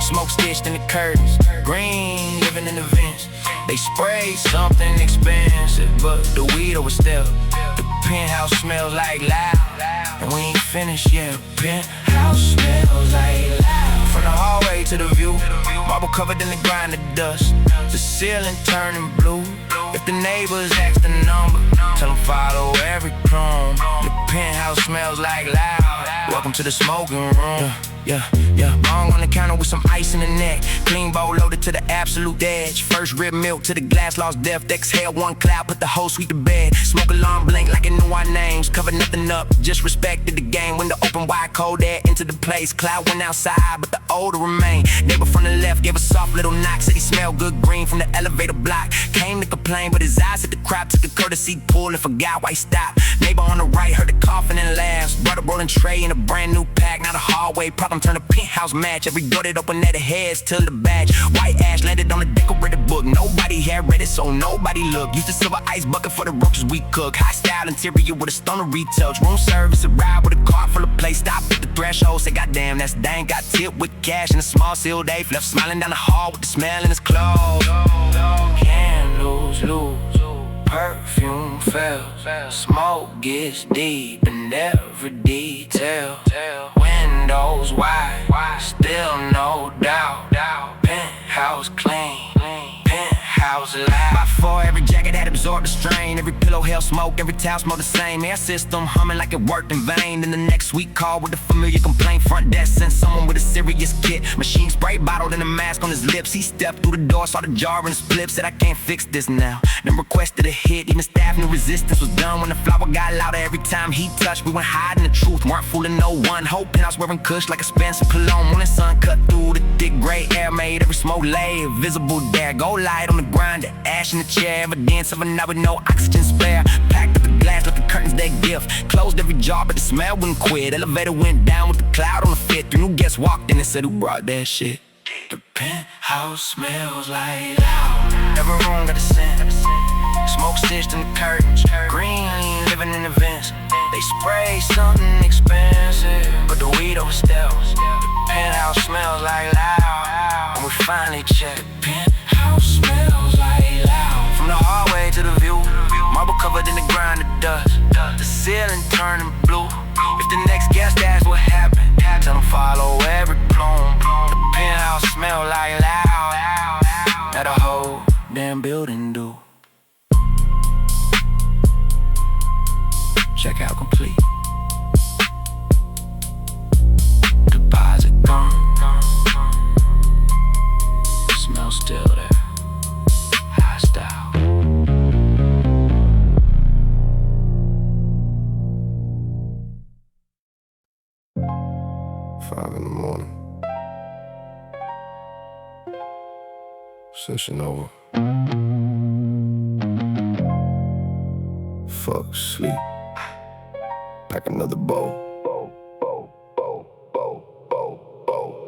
Smoke stitched in the curtains. Green, living in the vents. They spray something expensive, but the weed overstepped. The penthouse smells like loud, and we ain't finished yet. Penthouse smells like loud. From the hallway to the view, marble covered in the grind of dust. The ceiling turning blue. If the neighbors ask the number, tell them follow every crumb. The penthouse smells like loud. Welcome to the smoking room. Yeah. Bong on the counter with some ice in the neck. Clean bowl loaded to the absolute edge. First rib milk to the glass lost death. Exhale 1 cloud, put the whole suite to bed. Smoke alarm blink like it knew our names. Covered nothing up, just respected the game. Window open wide, cold air into the place. Cloud went outside, but the odor remained. Neighbor from the left gave a soft little knock. Said he smelled good green from the elevator block. Came to complain, but his eyes hit the crowd. Took a courtesy pull and forgot why he stopped. Neighbor on the right heard the coughing and laughs. Brought a rolling tray in a brand new pack. Now the hallway problem turned a penthouse match. Every door that opened at the heads till the badge. White ash landed on the decorated book. Nobody had read it, so nobody looked. Used a silver ice bucket for the roaches we cook. High-style interior with a stoner retouch. Room service arrived with a car full of plates. Stopped at the threshold, said goddamn that's dang. Got tipped with cash and a small sealed Dave. Left smiling down the hall with the smell in his clothes. Candles lose, perfume fails. Smoke gets deep in every detail. Windows wide, still no doubt. Penthouse clean, penthouse loud. By 4, every jacket had absorbed the strain. Every pillow held smoke, every towel smelled the same. Air system humming like it worked in vain. Then the next week call with a familiar complaint. Front desk sent someone with a serious kit. Machine spray bottled and a mask on his lips. He stepped through the door, saw the jar and split. Said I can't fix this now. Then requested a hit. Even staff knew resistance was done. When the flower got louder every time he touched, we went hiding the truth, weren't fooling no one. Whole penthouse wearing kush like a Spencer cologne. Morning sun cut through the thick gray air, made every smoke lay visible there. Go light on the grind, the ash in the chair, evidence of a night with no oxygen spare. Packed up the glass like the curtains they gift. Closed every jar but the smell wouldn't quit. Elevator went down with the cloud on the fit. 3 new guests walked in and said, who brought that shit? The penthouse smells like loud. Every room got a scent. Smoke stitched in the curtains. Green, living in the vents. They spray something expensive, but the weed oversteps. The penthouse smells like loud. When we finally check, the penthouse smells like loud. From the hallway to the view, marble covered in the grind of dust. The ceiling turning blue. If the next guest asks what happened, tell them follow every plume. The penthouse smell like loud. Now the whole damn building do. Check out complete. Deposit gone. Smell still there. Highstyle. 5 in the morning. Session over. Fuck sleep. Pack another bowl.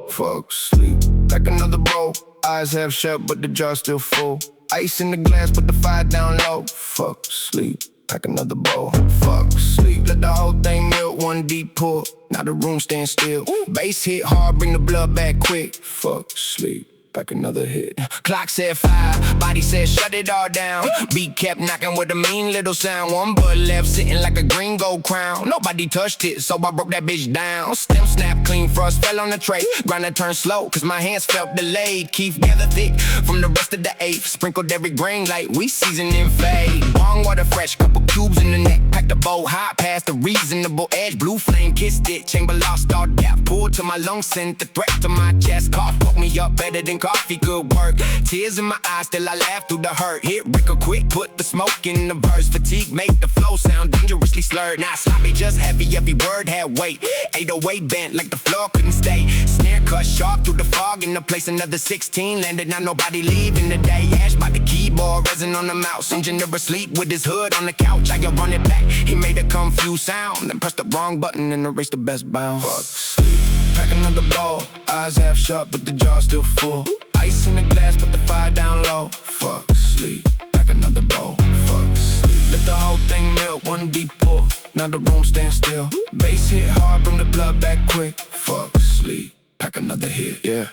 Fuck sleep. Pack another bowl. Eyes half shut but the jar still full. Ice in the glass but the fire down low. Fuck sleep. pack another bowl. Fuck sleep, let the whole thing melt, one deep pour. Now the room stand still. Bass hit hard, bring the blood back quick. Fuck sleep, back another hit. Clock said 5, body said shut it all down. Beat kept knocking with a mean little sound. One butt left sitting like a green gold crown. Nobody touched it, so I broke that bitch down. Stem snap, clean frost fell on the tray. Grinder turned slow, cause my hands felt delayed. Kief gathered thick from the rest of the eighth. Sprinkled every grain like we seasoned in fade. Bong water fresh, couple cubes in the neck. Packed the bow hot past the reasonable edge. Blue flame kissed it, chamber lost all depth. Pulled to my lungs, sent the threat to my chest. Cough woke me up better than coffee could work. Tears in my eyes, still I laugh through the hurt. Hit Ricker quick, put the smoke in the verse. Fatigue made the flow sound dangerously slurred. Not sloppy, just heavy, every word had weight. 808 bent like the floor couldn't stay. Snare cut sharp through the fog in the place. Another 16 landed, now nobody leaving today. Ash by the keyboard, resin on the mouse. Engineer asleep with his hood on the couch. I run it back, he made a confused sound. Then pressed the wrong button and erased the best bounce. Fuck sleep, pack another ball. Eyes half shut, but the jaw still full. Ice in the glass, put the fire down low. Fuck sleep, pack another bowl. Fuck sleep, let the whole thing melt, one deep pour. Now the room stand still. Bass hit hard, bring the blood back quick. Fuck sleep, pack another hit, yeah.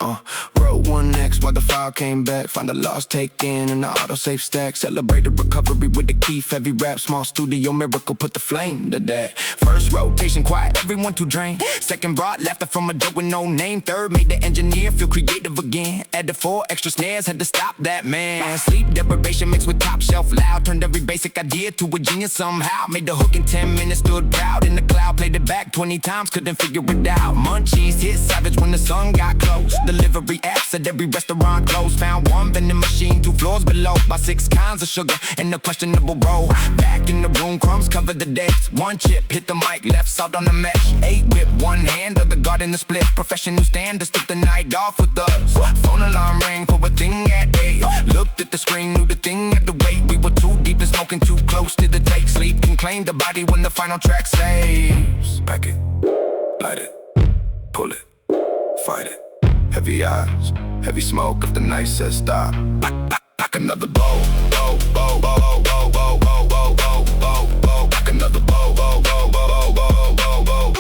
Wrote one next while the file came back. Find the lost taken in the autosave stack. Celebrate the recovery with the Kief. Heavy rap, small studio miracle, put the flame to that. First rotation quiet, everyone too drained. Second brought laughter from a dope with no name. Third made the engineer feel creative again. Added 4 extra snares, had to stop that man. Sleep deprivation mixed with top shelf loud. Turned every basic idea to a genius somehow. Made the hook in 10 minutes, stood proud in the cloud. Played it back 20 times, couldn't figure it out. Munchies hit savage when the sun got close. Delivery apps at every restaurant closed. Found one vending machine 2 floors below. By 6 kinds of sugar in a questionable roll. Back in the room, crumbs covered the desk. One chip hit the mic, left salt on the mesh. 8 whip, one hand, other guard in the split. Professional standards, took the night off with us. Phone alarm rang for a thing at 8. Looked at the screen, knew the thing had to wait. We were too deep and smoking too close to the take. Sleep can claim the body when the final track saves. Pack it, light it, pull it, fight it. Heavy eyes, heavy smoke if the night says stop. Pack another bowl, bowl, bowl, bowl, bowl, bowl, bowl, bowl, bowl, bowl, bowl. Pack another bowl, bowl, bowl, bowl, bowl, bowl, bowl.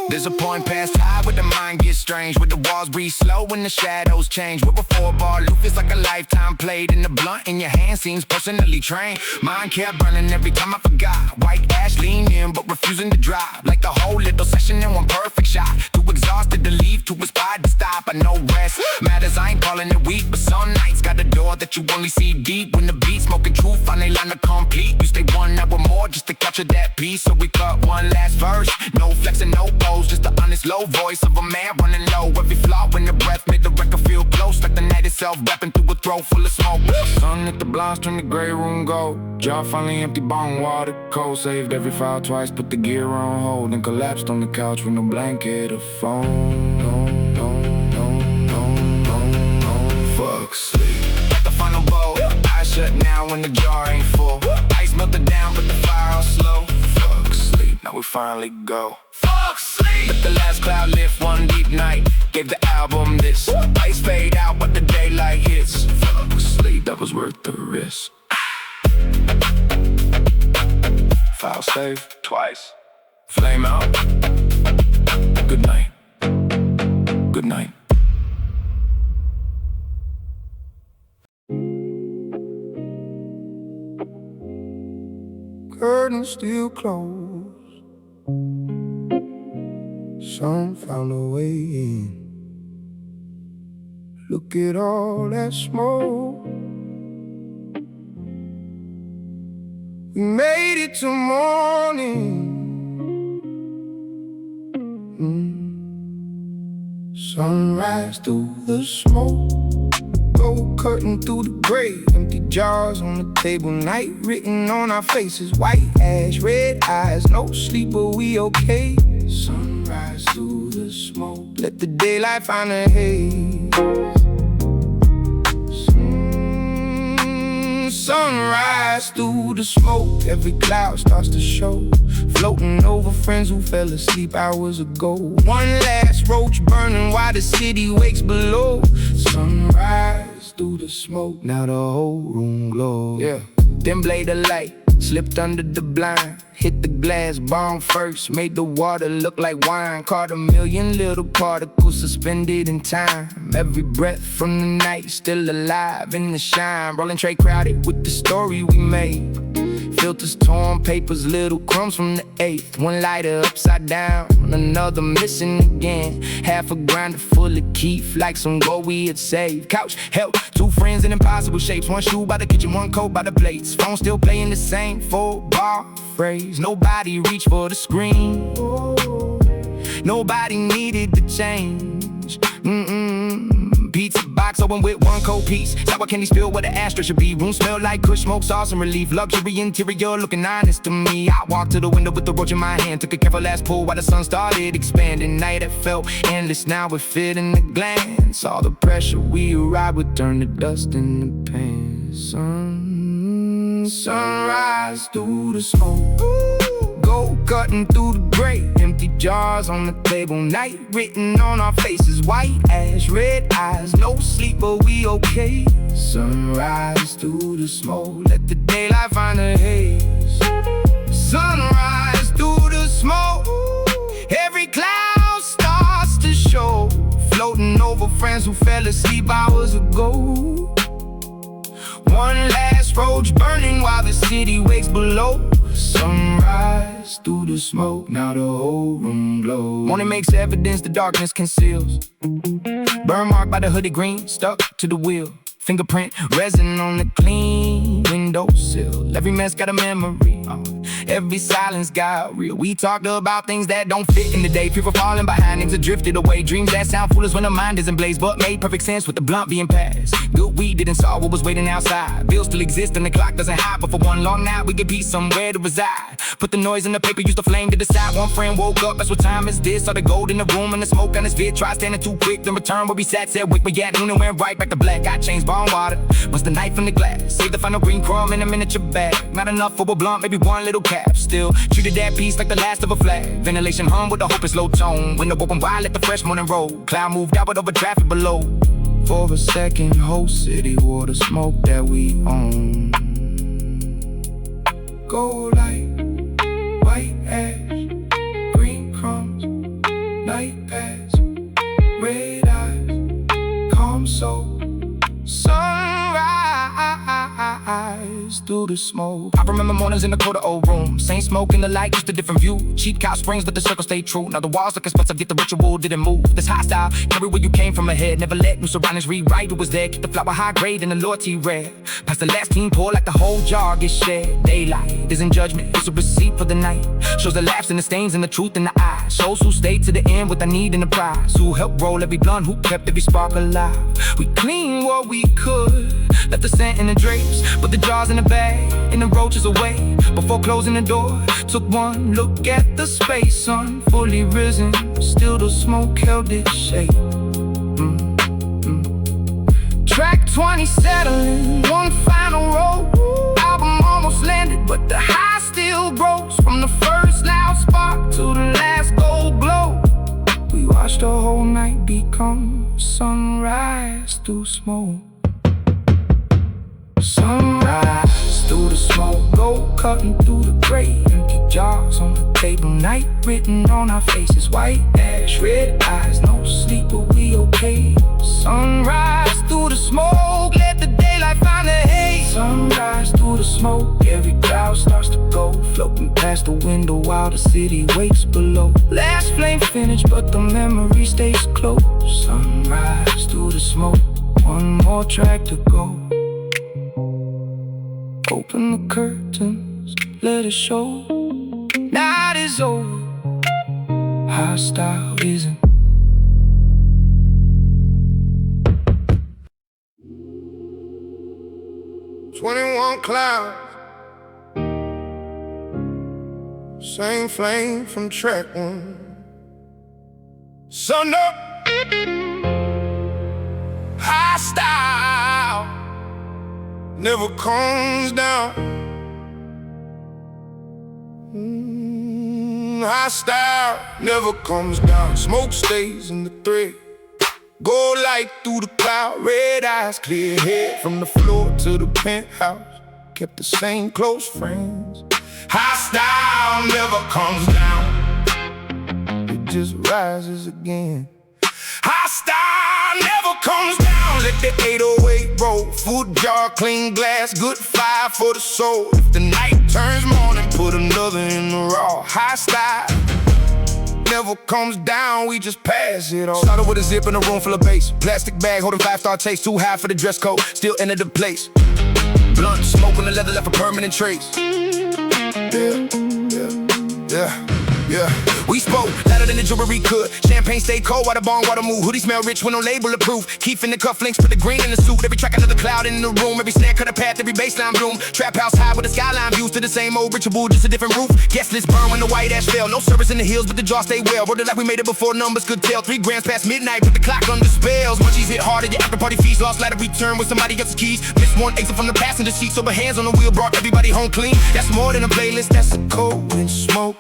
There's a point past high where the mind gets strange. Where the walls breathe slow when the shadows change. Where a 4-bar loop is like a lifetime played. And the blunt in your hand seems personally trained. Mine kept burning every time I forgot. White ash lean in but refusing to drop. Like the whole little session in one perfect shot. Too exhausted to leave, too inspired to stop. I know rest matters, I ain't calling it weak. But some nights got a door that you only see deep. When the beat smoking truth finally line to complete. You stay 1 hour more just to capture that piece. So we cut one last verse. No flexing, no pose, just the honest low voice of a man running low. Every flaw in the breath made the record feel close. Like the night itself rapping through a throat full of smoke. Sun hit the blinds, turn the gray room gold. Jar finally empty, bong water cold. Saved every file twice, put the gear on hold. And collapsed on the couch with no blanket or phone. Fuck sleep, like the final bowl. Eyes shut now when the jar ain't full. Ice melted down but the fire all slow. Fuck sleep, now we finally go. Fuck sleep, let the last cloud lift one deep night. Gave the album this. Ice fade out but the daylight hits. Fuck sleep, that was worth the risk. File save twice. Flame out. Good night. Good night. Curtains still closed. Some found a way in. Look at all that smoke. We made it till morning. Sunrise through the smoke. Gold curtain through the gray. Empty jars on the table. Night written on our faces. White ash, red eyes. No sleep but we okay. Sunrise through the smoke. Let the daylight find a haze. Sunrise through the smoke. Every cloud starts to show. Floating over friends who fell asleep hours ago. One last roach burning while the city wakes below. Sunrise through the smoke. Now the whole room glows. Yeah. Dim blade of light. Slipped under the blind, hit the glass Bong first, made the water look like wine. Caught a million little particles suspended in time. Every breath from the night still alive in the shine. Rolling tray crowded with the story we made. Filters torn, papers, little crumbs from the eighth. One lighter upside down, another missing again. Half a grinder full of Kief, like some gold we had saved. Couch help, two friends in impossible shapes. One shoe by the kitchen, one coat by the plates. Phone still playing the same 4-bar phrase. Nobody reached for the screen. Nobody needed the change. Pizza box open with one cold piece. Sour candy spilled where the ashtray should be. Room smell like kush, smoke, sauce, and relief. Luxury interior looking honest to me. I walked to the window with the roach in my hand. Took a careful last pull while the sun started expanding. Night it felt endless, now it fit in the glance. All the pressure we arrived with turned to dust in the pan. Sunrise through the smoke. Gold cutting through the gray. Empty jars on the table. Night written on our faces. White ash, red eyes. No sleep, but we okay. Sunrise through the smoke. Let the daylight find the haze. Sunrise through the smoke. Every cloud starts to show. Floating over friends who fell asleep hours ago. One last roach burning while the city wakes below. Sunrise through the smoke, now the whole room glows. Morning makes evidence the darkness conceals. Burn marked by the hoodie green, stuck to the wheel. Fingerprint resin on the clean windowsill. Every mess got a memory. Every silence got real. We talked about things that don't fit in the day. People falling behind, names that drifted away. Dreams that sound foolish when the mind isn't blazed, but made perfect sense with the blunt being passed. Good weed didn't saw what was waiting outside. Bills still exist and the clock doesn't hide, but for one long night we get peace somewhere to reside. Put the noise in the paper, use the flame to decide. One friend woke up, that's what time is this. Saw the gold in the room and the smoke on his vid. Tried standing too quick, then return where we sat. Said wake me at noon and went right back to black. I changed Bong water, once the knife in the glass. Save the final green crumb in a miniature bag. Not enough for a blunt, maybe one little cap. Still treated that piece like the last of a flag. Ventilation hum with the hope it's low tone. Window open wide, let the fresh morning roll. Cloud moved out but over traffic below. For a second, whole city wore the smoke that we own. Gold light, white ash, green crumbs, night pass, red eyes, calm soul. Sunrise through the smoke. I remember mornings in the cold old room. Same smoke in the light, just a different view. Cheap cow springs, but the circle stayed true. Now the walls look expensive, get the ritual didn't move. This hostile, carry where you came from ahead. Never let new surroundings rewrite who was there. Keep the flower high grade and the loyalty rare. Past the last team pour like the whole jar gets shared. Daylight isn't judgment, it's a receipt for the night. Shows the laughs and the stains and the truth in the eyes. Shows who stayed to the end with the need and the prize. Who helped roll every blunt, who kept every spark alive. We cleaned what we could, left the scent in the drapes, put the jars in the bag, and the roaches away. Before closing the door, took one look at the space. Sun fully risen, still the smoke held its shape. Track 20 settling, one final row. Album almost landed, but the high still grows. From the first loud spark to the last gold glow. We watched the whole night become sunrise through smoke. Sunrise through the smoke, gold cutting through the gray. Empty jars on the table, night written on our faces. White ash, red eyes, no sleep, but we okay. Sunrise through the smoke, let the daylight find the haze. Sunrise through the smoke, every cloud starts to go. Floating past the window while the city wakes below. Last flame finished, but the memory stays close. Sunrise through the smoke, one more track to go. Open the curtains, let it show. Night is over, hostile isn't. "21 clouds, same flame from track 1. Sun up, hostile never comes down. Hostile never comes down. Smoke stays in the thread. Go light through the cloud. Red eyes, clear head. From the floor to the penthouse. kept the same close friends. Highstyle never comes down, it just rises again. Highstyle never comes down. Let the 808 roll, food jar, clean glass, good fire for the soul. If the night turns morning, put another in the raw. Highstyle never comes down, we just pass it on. Started with a zip in a room full of bass, plastic bag holding 5-star taste, too high for the dress code, still entered the place. Blunt smoke on the leather left a permanent trace. Yeah. We spoke louder than the jewelry could. Champagne stay cold while the Bong water move. Hoodie smell rich with no label approved. Kief in the cufflinks, put the green in the suit. Every track another cloud in the room. Every snare cut a path, every baseline bloom. Trap house high with the skyline views to the same old ritual, just a different roof. Guest list burn when the white ash fell. No service in the hills, but the jaw stay well. Wrote it like we made it before numbers could tell. 3 grams past midnight, put the clock under spells. Munchies hit hard at your after-party feast. Lost ladder return with somebody else's keys. Missed one exit from the passenger seat. Sober hands on the wheel brought everybody home clean. That's more than a playlist, that's a code and smoke.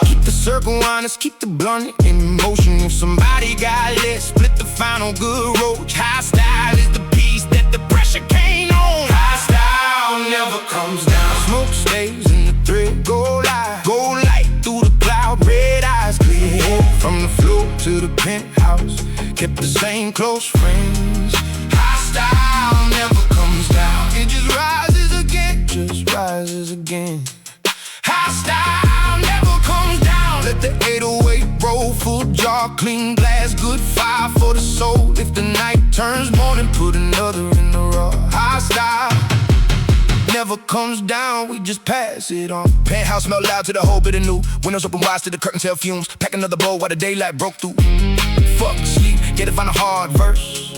Keep the circle honest, keep the blunt in motion. If somebody got lit, split the final good roach. Highstyle is the piece that the pressure can't own. Highstyle never comes down. Smoke stays in the thread, go light through the cloud. Red eyes clear from the floor to the penthouse. Kept the same close friends. Highstyle never comes down, it just rises again, just rises again. Highstyle never comes down. Let the 808 roll, full jar, clean glass, good fire for the soul. If the night turns morning, put another in the raw. Highstyle never comes down, we just pass it on. Penthouse smell loud to the whole bit of new. Windows open wide to the curtains tell fumes. Pack another bowl while the daylight broke through. Fuck sleep, get to find a hard verse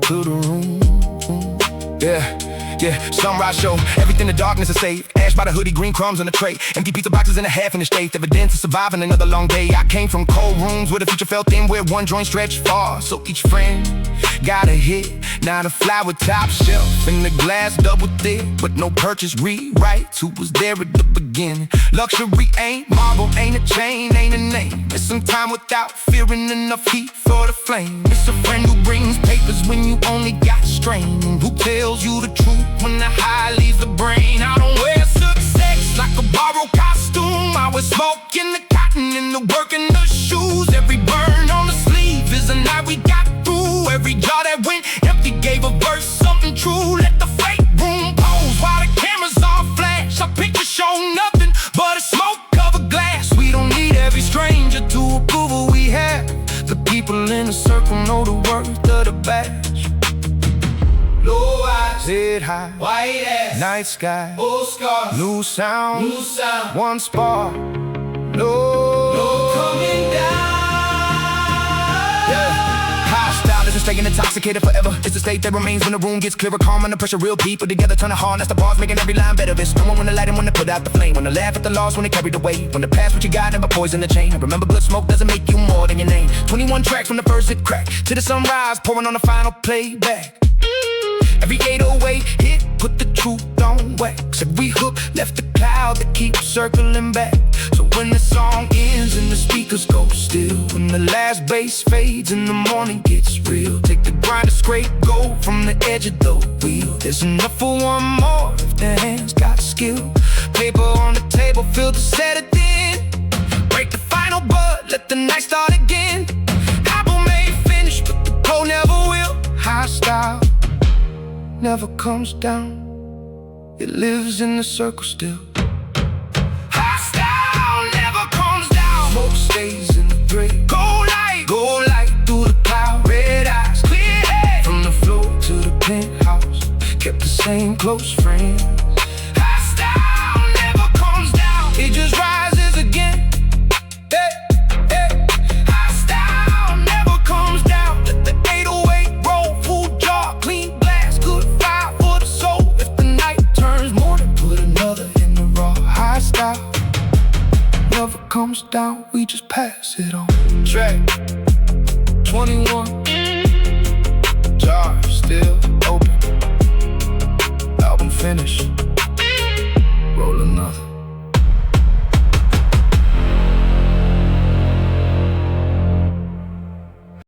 to the room. Yeah, sunrise show, everything the darkness is safe. Ash by the hoodie, green crumbs on the tray. Empty pizza boxes and a half in the state. Evidence of surviving another long day. I came from cold rooms where the future felt thin, where one joint stretched far. So each friend got a hit. Now the flower top shelf and the glass double thick, but no purchase rewrites. Who was there at the beginning? Luxury ain't marble, ain't a chain, ain't a name. It's some time without fearing enough heat for the flame. It's a friend who brings papers when you only got strain, and who tells you the truth when the high leaves the brain. I don't wear success like a borrowed costume. I was smoking the cotton and the work in the shoes. Every burn on the sleeve is a night we got through. Every jar that went empty gave a verse, something true. Let the fake room pose while the cameras all flash. Our pictures show nothing but a smoke-covered glass. We don't need every stranger to approve what we have. The people in the circle know the worth of the badge. Low eyes, head high, white ass, night sky, old scars, new sound, one spark, no coming down. Highstyle isn't staying intoxicated forever. It's the state that remains when the room gets clearer, calm under pressure. Real people together turn the hard. That's the bars making every line better. It's no one when to light and when to put out the flame. When to laugh at the loss, when they carried away. When to pass what you got, never poison the chain. And remember, good smoke doesn't make you more than your name. 21 tracks from the first hit crack to the sunrise, pouring on the final playback. Every 808 hit put the truth on wax. Every hook left the cloud that keeps circling back. So when the song ends and the speakers go still, when the last bass fades and the morning gets real, take the grind to scrape gold from the edge of the wheel. There's enough for one more if the hands got skill. Paper on the table, fill to set it in. Break the final bud, let the night start again. Album may finish, but the cold never will. Highstyle never comes down, it lives in the circle still. Highstyle never comes down, smoke stays in the thread. Go light through the cloud. Red eyes, clear head, from the floor to the penthouse. Kept the same close friends. Highstyle never comes down, it just rises again. Highstyle never comes down. Let the 808 roll, full jar, clean glass, good fire for the soul. If the night turns morning, put another in the raw. Highstyle never comes down, we just pass it on. Track 21, jar still open, album finished.